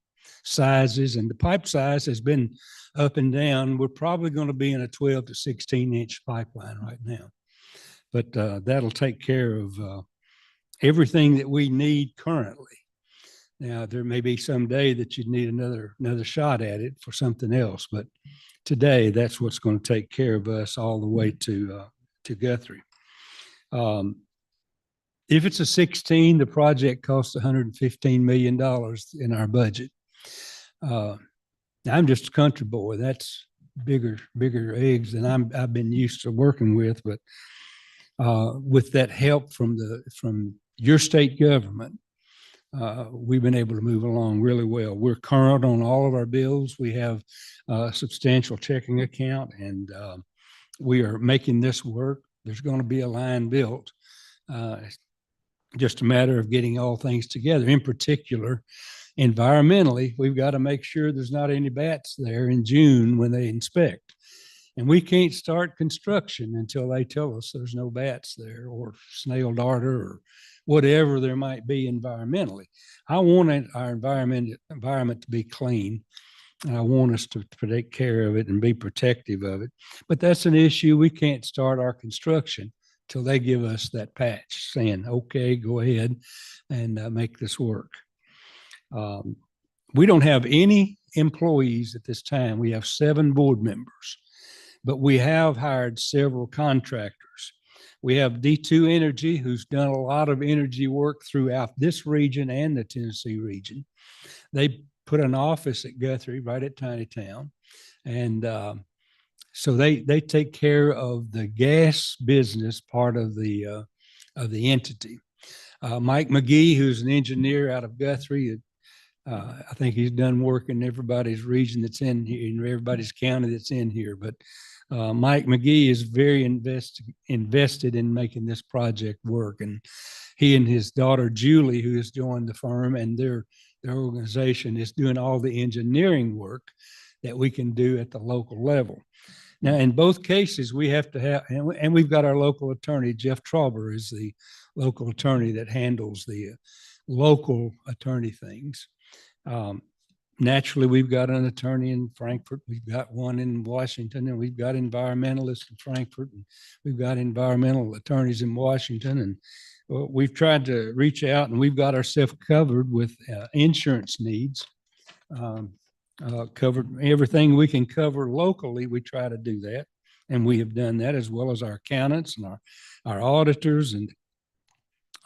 sizes, and the pipe size has been up and down. We're probably going to be in a 12 to 16-inch pipeline right now, but that'll take care of everything that we need currently. Now, there may be some day that you need another shot at it for something else, but today that's what's going to take care of us all the way to Guthrie. If it's a 16, the project costs $115 million in our budget. I'm just a country boy. That's bigger eggs than I've been used to working with. But with that help from your state government, we've been able to move along really well. We're current on all of our bills. We have a substantial checking account, and we are making this work. There's going to be a line built. just a matter of getting all things together. In particular, environmentally, we've got to make sure there's not any bats there in June when they inspect. And we can't start construction until they tell us there's no bats there or snail darter or whatever there might be environmentally. I want our environment to be clean. And I want us to take care of it and be protective of it. But that's an issue. We can't start our construction till they give us that patch saying, okay, go ahead and make this work. We don't have any employees at this time. We have 7 board members, but we have hired several contractors. We have D2 Energy, who's done a lot of energy work throughout this region and the Tennessee region. They put an office at Guthrie right at Tiny Town. And so they take care of the gas business part of the entity. Mike McGee, who's an engineer out of Guthrie, I think he's done work in everybody's region that's in here, in everybody's county that's in here. But Mike McGee is very invested in making this project work. And he and his daughter, Julie, who has joined the firm, and their organization is doing all the engineering work that we can do at the local level. Now, in both cases, we have to have, and we've got our local attorney, Jeff Trauber is the local attorney that handles the local attorney things. Naturally, we've got an attorney in Frankfurt, we've got one in Washington, and we've got environmentalists in Frankfurt, and we've got environmental attorneys in Washington. And we've tried to reach out, and we've got ourselves covered with insurance needs. Covered everything we can cover locally. We try to do that, and we have done that, as well as our accountants and our auditors and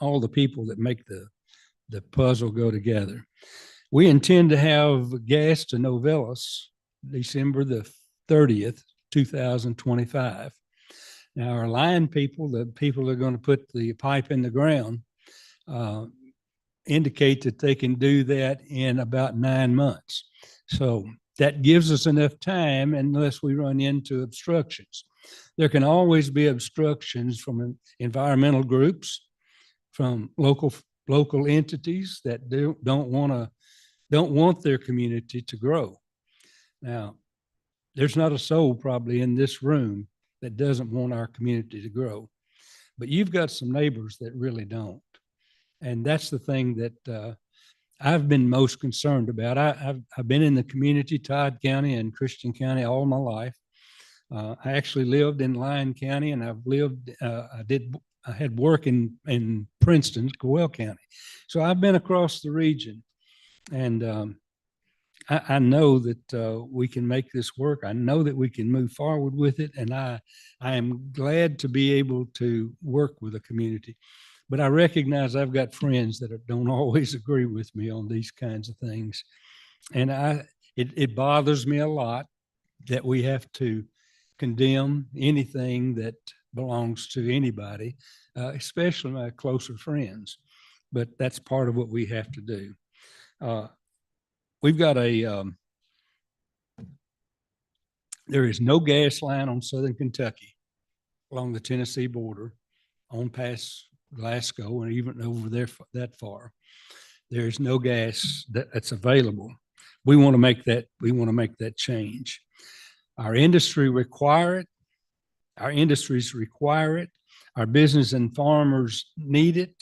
all the people that make the puzzle go together. We intend to have gas to Novellus December the 30th, 2025. Now, our line people, the people that are going to put the pipe in the ground, indicate that they can do that in about 9 months. So that gives us enough time unless we run into obstructions. There can always be obstructions from environmental groups, from local entities that don't want their community to grow. Now, there's not a soul probably in this room that doesn't want our community to grow, but you've got some neighbors that really don't. And that's the thing that I've been most concerned about. I've been in the community, Todd County and Christian County, all my life. I actually lived in Lyon County, and I had work in Princeton, Cowell County. So I've been across the region, and I know that we can make this work. I know that we can move forward with it, and I am glad to be able to work with the community. But I recognize I've got friends that don't always agree with me on these kinds of things. And it bothers me a lot that we have to condemn anything that belongs to anybody, especially my closer friends. But that's part of what we have to do. We've got there is no gas line on Southern Kentucky along the Tennessee border on past Glasgow and even over there that far. There's no gas that's available. We want to make that change. Our industry require it. Our industries require it. Our business and farmers need it.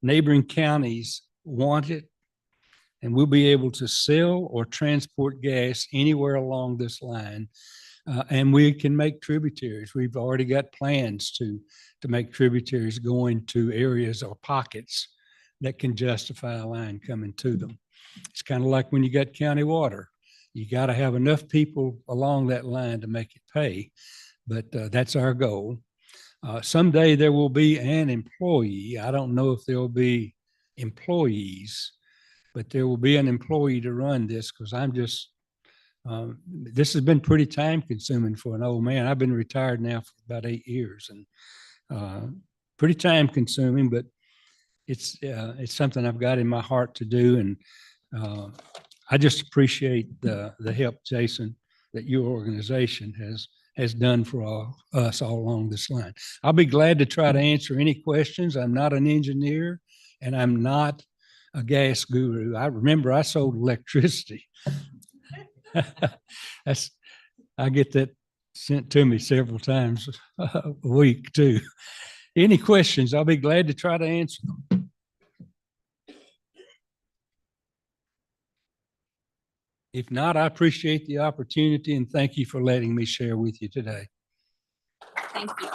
Neighboring counties want it. And we'll be able to sell or transport gas anywhere along this line. And we can make tributaries. We've already got plans to make tributaries going to areas or pockets that can justify a line coming to them. It's kind of like when you got county water. You got to have enough people along that line to make it pay. But that's our goal. Someday there will be an employee. I don't know if there will be employees, but there will be an employee to run this, because I'm just, this has been pretty time consuming for an old man. I've been retired now for about 8 years, and pretty time consuming, but it's something I've got in my heart to do. And I just appreciate the help, Jason, that your organization has done for us all along this line. I'll be glad to try to answer any questions. I'm not an engineer and I'm not a gas guru. I remember I sold electricity. I get that sent to me several times a week too. Any questions? I'll be glad to try to answer them. If not, I appreciate the opportunity and thank you for letting me share with you today. Thank you.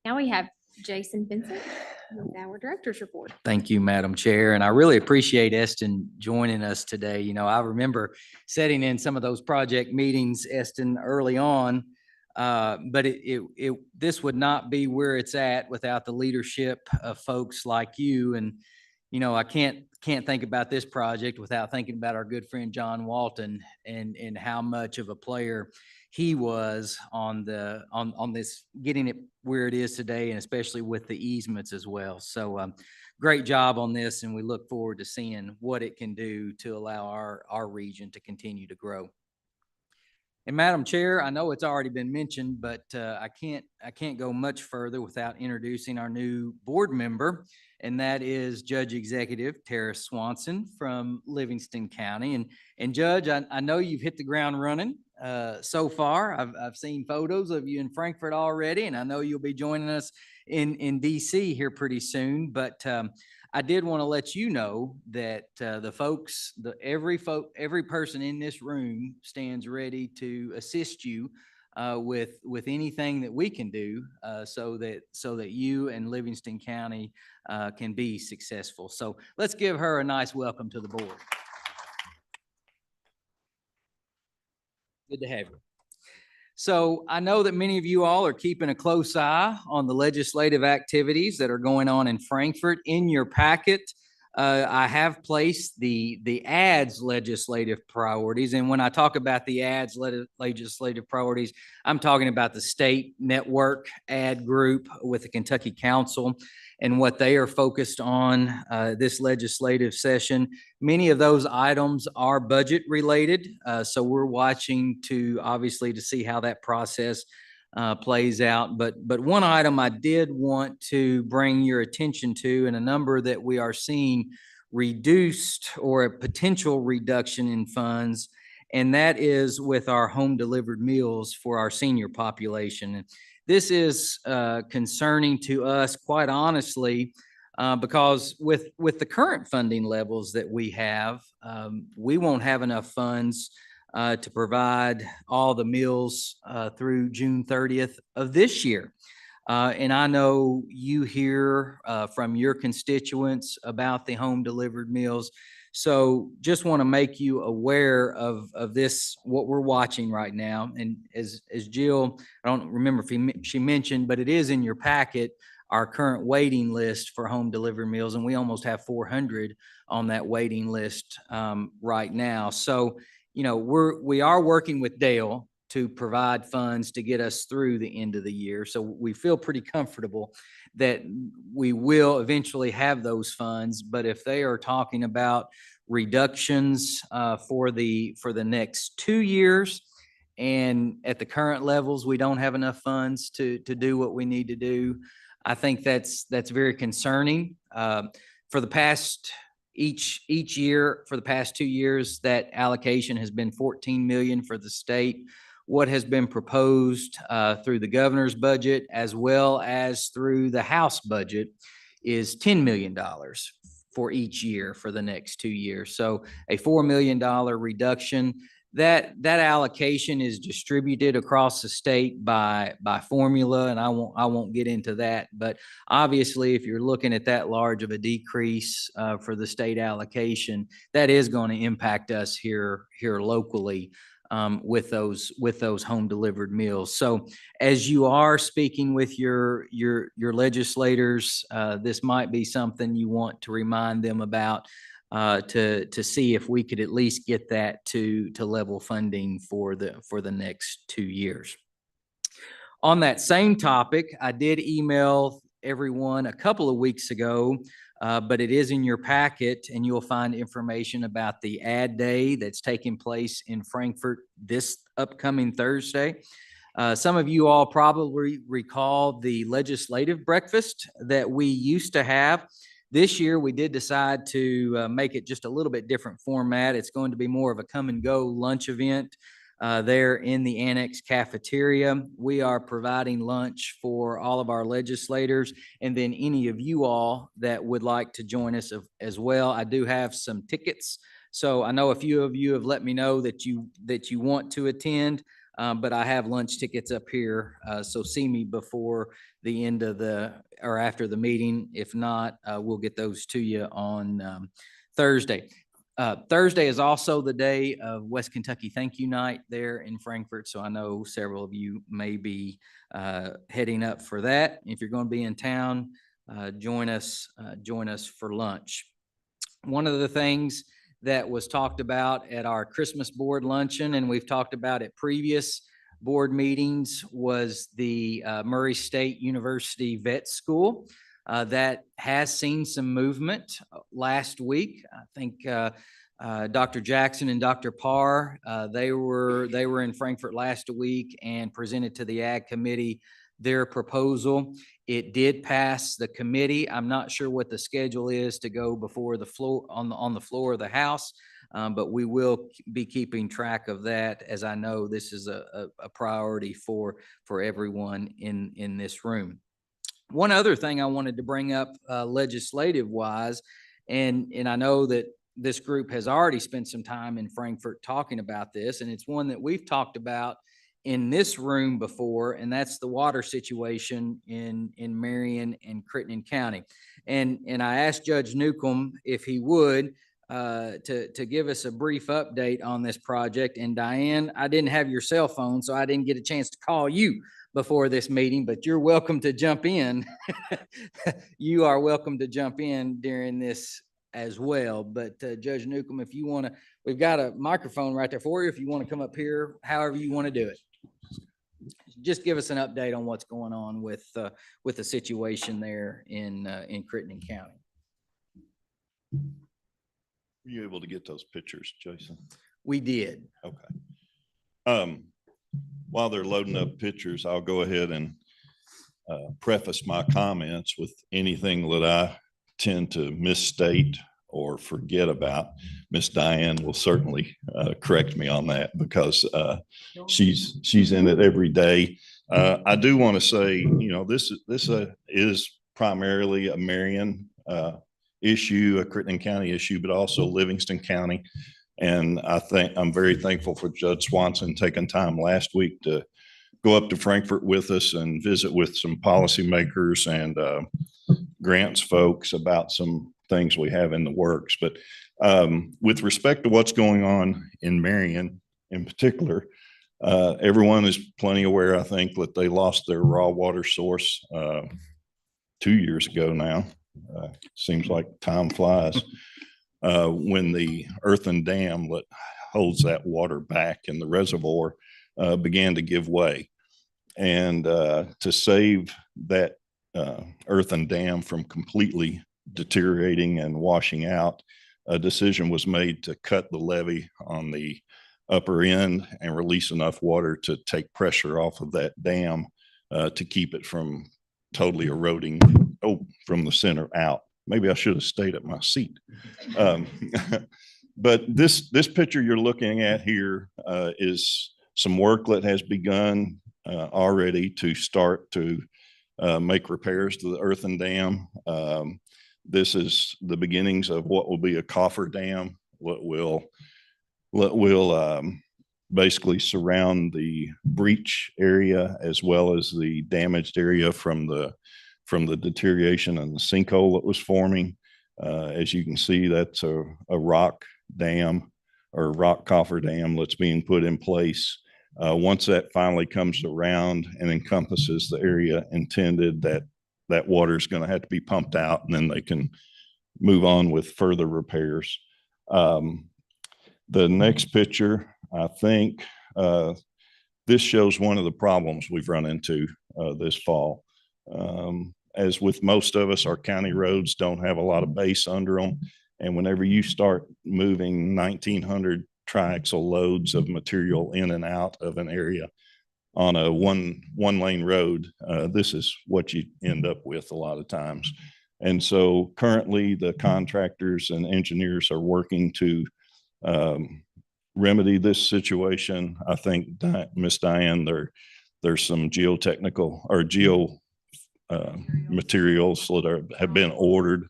Now we have Jason Vincent with our director's report. Thank you, Madam Chair. And I really appreciate Eston joining us today. You know, I remember sitting in some of those project meetings, Eston, early on. But this would not be where it's at without the leadership of folks like you. And, you know, I can't think about this project without thinking about our good friend John Walton and how much of a player he was on this, getting it where it is today, and especially with the easements as well. So great job on this, and we look forward to seeing what it can do to allow our region to continue to grow. And Madam Chair, I know it's already been mentioned, but I can't go much further without introducing our new board member, and that is Judge Executive Tara Swanson from Livingston County. And Judge, I know you've hit the ground running so far. I've seen photos of you in Frankfurt already, and I know you'll be joining us in DC here pretty soon. But I did want to let you know that every person in this room stands ready to assist you with anything that we can do so that you and Livingston County can be successful. So let's give her a nice welcome to the board. Good to have you. So I know that many of you all are keeping a close eye on the legislative activities that are going on in Frankfurt. In your packet, I have placed the PeADD's legislative priorities. And when I talk about the PeADD's legislative priorities, I'm talking about the state network PeADD group with the Kentucky Council and what they are focused on this legislative session. Many of those items are budget related. So we're watching obviously to see how that process plays out. But one item I did want to bring your attention to, and a number that we are seeing reduced or a potential reduction in funds, and that is with our home delivered meals for our senior population. This is concerning to us, quite honestly, because with the current funding levels that we have, we won't have enough funds to provide all the meals through June 30th of this year. And I know you hear from your constituents about the home delivered meals. So just want to make you aware of this, what we're watching right now. And as Jill, I don't remember if she mentioned, but it is in your packet, our current waiting list for home delivered meals. And we almost have 400 on that waiting list right now. So, you know, we are working with Dale to provide funds to get us through the end of the year. So we feel pretty comfortable that we will eventually have those funds. But if they are talking about reductions for the next 2 years, and at the current levels, we don't have enough funds to do what we need to do, I think that's very concerning. For the past each year, for the past 2 years, that allocation has been $14 million for the state. What has been proposed through the governor's budget as well as through the House budget is $10 million for each year for the next 2 years. So a $4 million reduction. That allocation is distributed across the state by formula, and I won't get into that. But obviously, if you're looking at that large of a decrease for the state allocation, that is going to impact us here locally. With those home delivered meals. So as you are speaking with your legislators, this might be something you want to remind them about to see if we could at least get that to level funding for the next 2 years. On that same topic, I did email everyone a couple of weeks ago, but it is in your packet, and you'll find information about the PeADD Day that's taking place in Frankfort this upcoming Thursday. Some of you all probably recall the legislative breakfast that we used to have. This year, we did decide to make it just a little bit different format. It's going to be more of a come and go lunch event there in the annex cafeteria. We are providing lunch for all of our legislators, and then any of you all that would like to join us as well. I do have some tickets. So I know a few of you have let me know that you want to attend. But I have lunch tickets up here, so see me before the end of or after the meeting. If not, we'll get those to you on Thursday. Thursday is also the day of West Kentucky Thank You Night there in Frankfort, so I know several of you may be heading up for that. If you're going to be in town, join us for lunch. One of the things that was talked about at our Christmas board luncheon, and we've talked about at previous board meetings, was the Murray State University Vet School. That has seen some movement last week. I think Dr. Jackson and Dr. Parr, they were in Frankfort last week and presented to the Ag Committee their proposal. It did pass the committee. I'm not sure what the schedule is to go before the floor on the floor of the House, but we will be keeping track of that, as I know this is a priority for everyone in this room. One other thing I wanted to bring up legislative wise, and I know that this group has already spent some time in Frankfort talking about this, and it's one that we've talked about in this room before, and that's the water situation in Marion and Crittenden County. And I asked Judge Newcomb if he would to give us a brief update on this project. And Diane, I didn't have your cell phone, so I didn't get a chance to call you before this meeting, but you're welcome to jump in. You are welcome to jump in during this as well. But Judge Newcomb, if you want to, we've got a microphone right there for you. If you want to come up here, however you want to do it. Just give us an update on what's going on with the situation there in Crittenden County. Were you able to get those pictures, Jason? We did. Okay. While they're loading up pictures, I'll go ahead and preface my comments with anything that I tend to misstate or forget about. Miss Diane will certainly correct me on that, because she's in it every day. I do want to say, this is primarily a Marion issue, a Crittenden County issue, but also Livingston County. And I think I'm very thankful for Judge Swanson taking time last week to go up to Frankfort with us and visit with some policymakers and grants folks about some things we have in the works. But with respect to what's going on in Marion in particular, everyone is plenty aware, I think, that they lost their raw water source 2 years ago now. Seems like time flies. When the earthen dam that holds that water back in the reservoir began to give way. And to save that earthen dam from completely deteriorating and washing out, a decision was made to cut the levee on the upper end and release enough water to take pressure off of that dam to keep it from totally eroding from the center out. Maybe I should have stayed at my seat. But this picture you're looking at here is some work that has begun already to start to make repairs to the earthen dam. This is the beginnings of what will be a coffer dam, what will basically surround the breach area as well as the damaged area from the deterioration and the sinkhole that was forming. As you can see, that's a rock dam or rock coffer dam that's being put in place. Once that finally comes around and encompasses the area intended, that water is going to have to be pumped out, and then they can move on with further repairs. The next picture, I think, this shows one of the problems we've run into this fall. as with most of us, our county roads don't have a lot of base under them. And whenever you start moving 1,900 triaxle loads of material in and out of an area on a one lane road, this is what you end up with a lot of times. And so currently the contractors and engineers are working to remedy this situation. I think Miss Diane, there's some geotechnical or materials that have been ordered.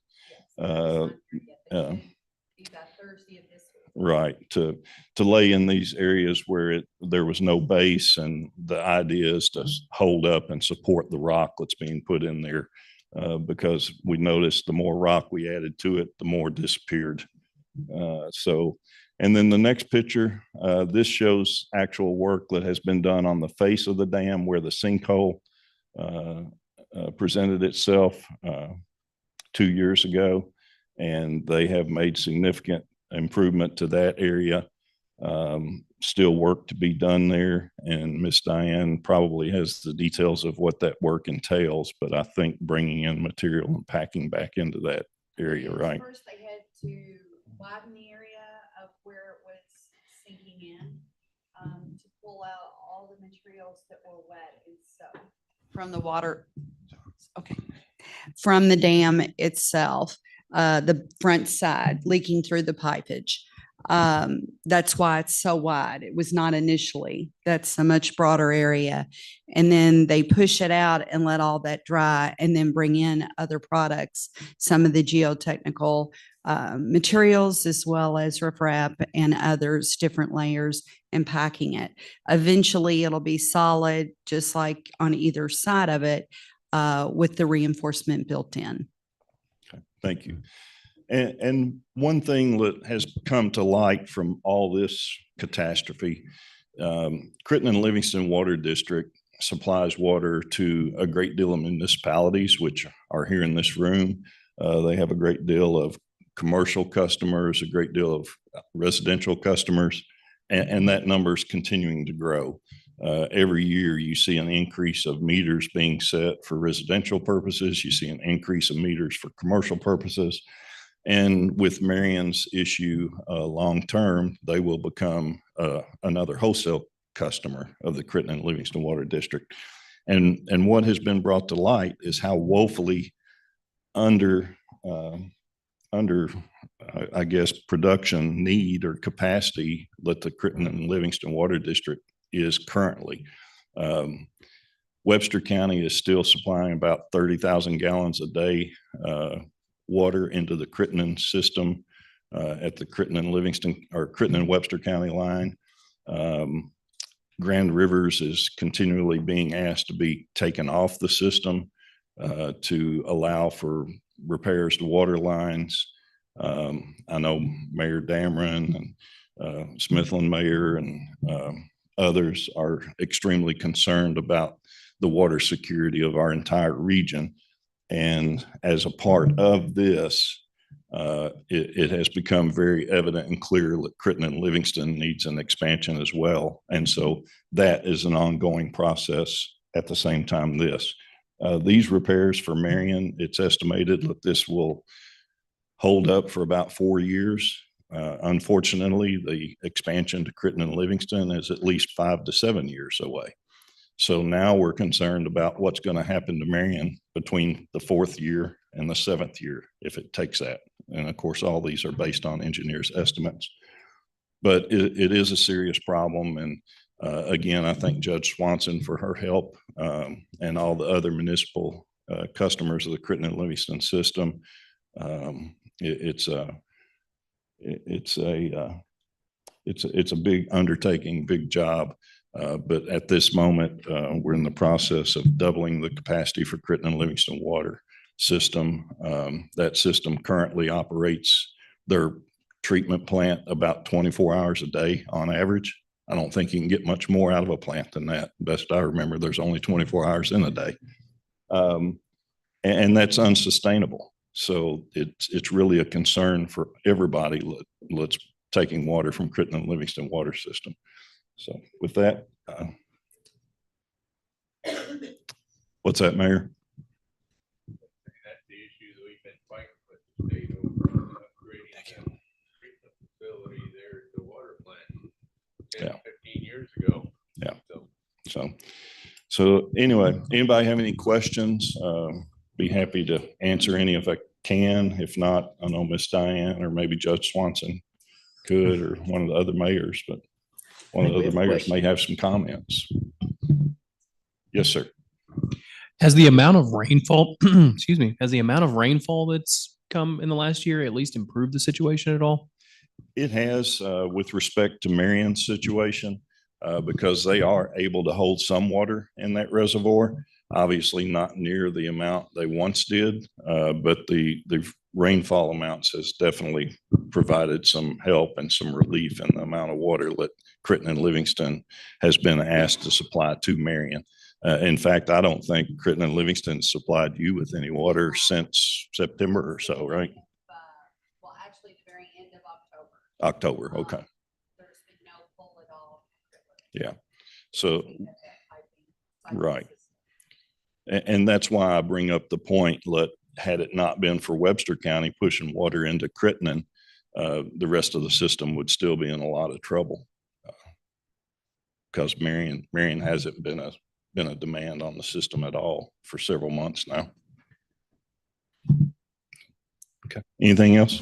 Right, to lay in these areas where there was no base, and the idea is to hold up and support the rock that's being put in there, because we noticed the more rock we added to it, the more disappeared. And then the next picture, this shows actual work that has been done on the face of the dam where the sinkhole presented itself 2 years ago, and they have made significant improvement to that area. Still work to be done there, and Miss Diane probably has the details of what that work entails, but I think bringing in material and packing back into that area, right? First, they had to widen the area of where it was sinking in to pull out all the materials that were wet and so. From the water, okay, from the dam itself, the front side leaking through the pipage. That's why it's so wide. It was not initially. That's a much broader area. And then they push it out and let all that dry and then bring in other products, some of the geotechnical materials, as well as riprap and others, different layers, and packing it. Eventually it'll be solid, just like on either side of it, with the reinforcement built in. Okay, thank you. And one thing that has come to light from all this catastrophe, Crittenden and Livingston Water District supplies water to a great deal of municipalities, which are here in this room. They have a great deal of commercial customers, a great deal of residential customers, and that number is continuing to grow. Every year you see an increase of meters being set for residential purposes. You see an increase of meters for commercial purposes. And with Marion's issue long-term, they will become another wholesale customer of the Crittenden and Livingston Water District. And what has been brought to light is how woefully under I guess, production need or capacity that the Crittenden and Livingston Water District is currently. Webster County is still supplying about 30,000 gallons a day water into the Crittenden system at the Crittenden Livingston or Crittenden Webster County line. Grand Rivers is continually being asked to be taken off the system to allow for repairs to water lines. I know Mayor Dameron and Smithland Mayor and others are extremely concerned about the water security of our entire region. And as a part of this, it has become very evident and clear that Crittenden and Livingston needs an expansion as well. And so that is an ongoing process at the same time this. These repairs for Marion, it's estimated that this will hold up for about 4 years. Unfortunately, the expansion to Crittenden and Livingston is at least 5 to 7 years away. So now we're concerned about what's going to happen to Marion between the 4th year and the 7th year, if it takes that. And of course, all these are based on engineers' estimates. But it is a serious problem. And again, I thank Judge Swanson for her help and all the other municipal customers of the Crittenden and Livingston system. It's a big undertaking, big job. But at this moment, we're in the process of doubling the capacity for Crittenden and Livingston water system. That system currently operates their treatment plant about 24 hours a day on average. I don't think you can get much more out of a plant than that. Best I remember, there's only 24 hours in a day. And that's unsustainable. So it's really a concern for everybody that's taking water from Crittenden and Livingston water system. So with that, what's that, Mayor? update over on upgrading the treatment facility there at the water plant 10, Yeah. 15 years ago. Yeah. So So anyway, anybody have any questions? Be happy to answer any if I can. If not, I know Miss Diane or maybe Judge Swanson could, or one of the other mayors, but one of the other mayors may have some comments. Yes, sir. Has the amount of rainfall, excuse me, has the amount of rainfall that's come in the last year at least improved the situation at all? It has, with respect to Marion's situation, because they are able to hold some water in that reservoir. Obviously not near the amount they once did, but the rainfall amounts has definitely provided some help and some relief in the amount of water that Crittenden and Livingston has been asked to supply to Marion. In fact, I don't think Crittenden and Livingston supplied you with any water since September or so, right? Well, actually, the very end of October, okay. There's been no pull at all. Yeah. So, right. And that's why I bring up the point, had it not been for Webster County pushing water into Crittenden, the rest of the system would still be in a lot of trouble. Because Marion hasn't been a demand on the system at all for several months now. Okay. Anything else?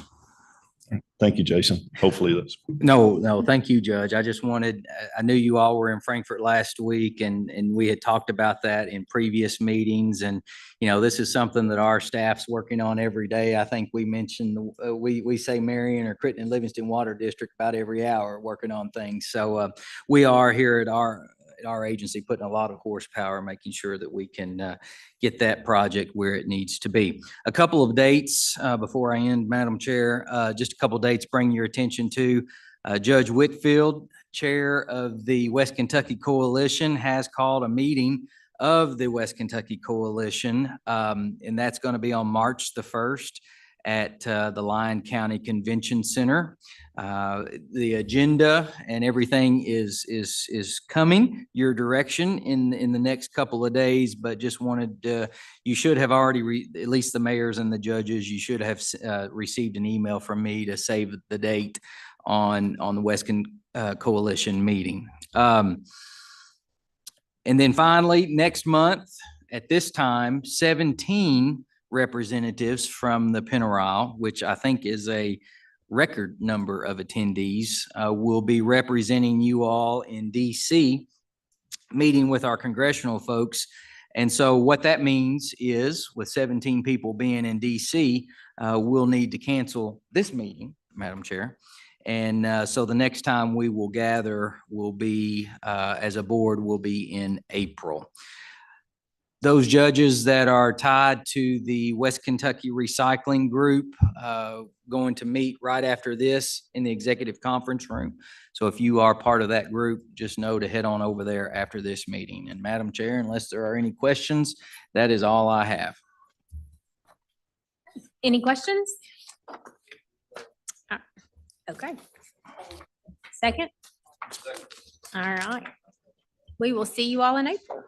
Thank you, Jason. Hopefully that's. No, thank you, Judge. I just wanted, I knew you all were in Frankfurt last week and we had talked about that in previous meetings. And, this is something that our staff's working on every day. I think we mentioned, we say Marion or Crittenden and Livingston Water District about every hour working on things. So we are here at our agency putting a lot of horsepower, making sure that we can get that project where it needs to be. A couple of dates before I end, Madam Chair, just a couple of dates bring your attention to. Judge Whitfield, Chair of the West Kentucky Coalition, has called a meeting of the West Kentucky Coalition, and that's going to be on March the 1st at the Lyon County Convention Center. The agenda and everything is coming your direction in the next couple of days, but just wanted you should have already at least the mayors and the judges, you should have received an email from me to save the date on the West Coalition meeting. And then finally, next month at this time, 17 representatives from the Pennyrile, which I think is a record number of attendees, will be representing you all in DC, meeting with our congressional folks. And so what that means is with 17 people being in DC, we'll need to cancel this meeting, Madam Chair. And so the next time we will gather will be, as a board, will be in April. Those judges that are tied to the West Kentucky Recycling Group going to meet right after this in the executive conference room. So if you are part of that group, just know to head on over there after this meeting. And Madam Chair, unless there are any questions, that is all I have. Any questions? Okay. Second? All right. We will see you all in April.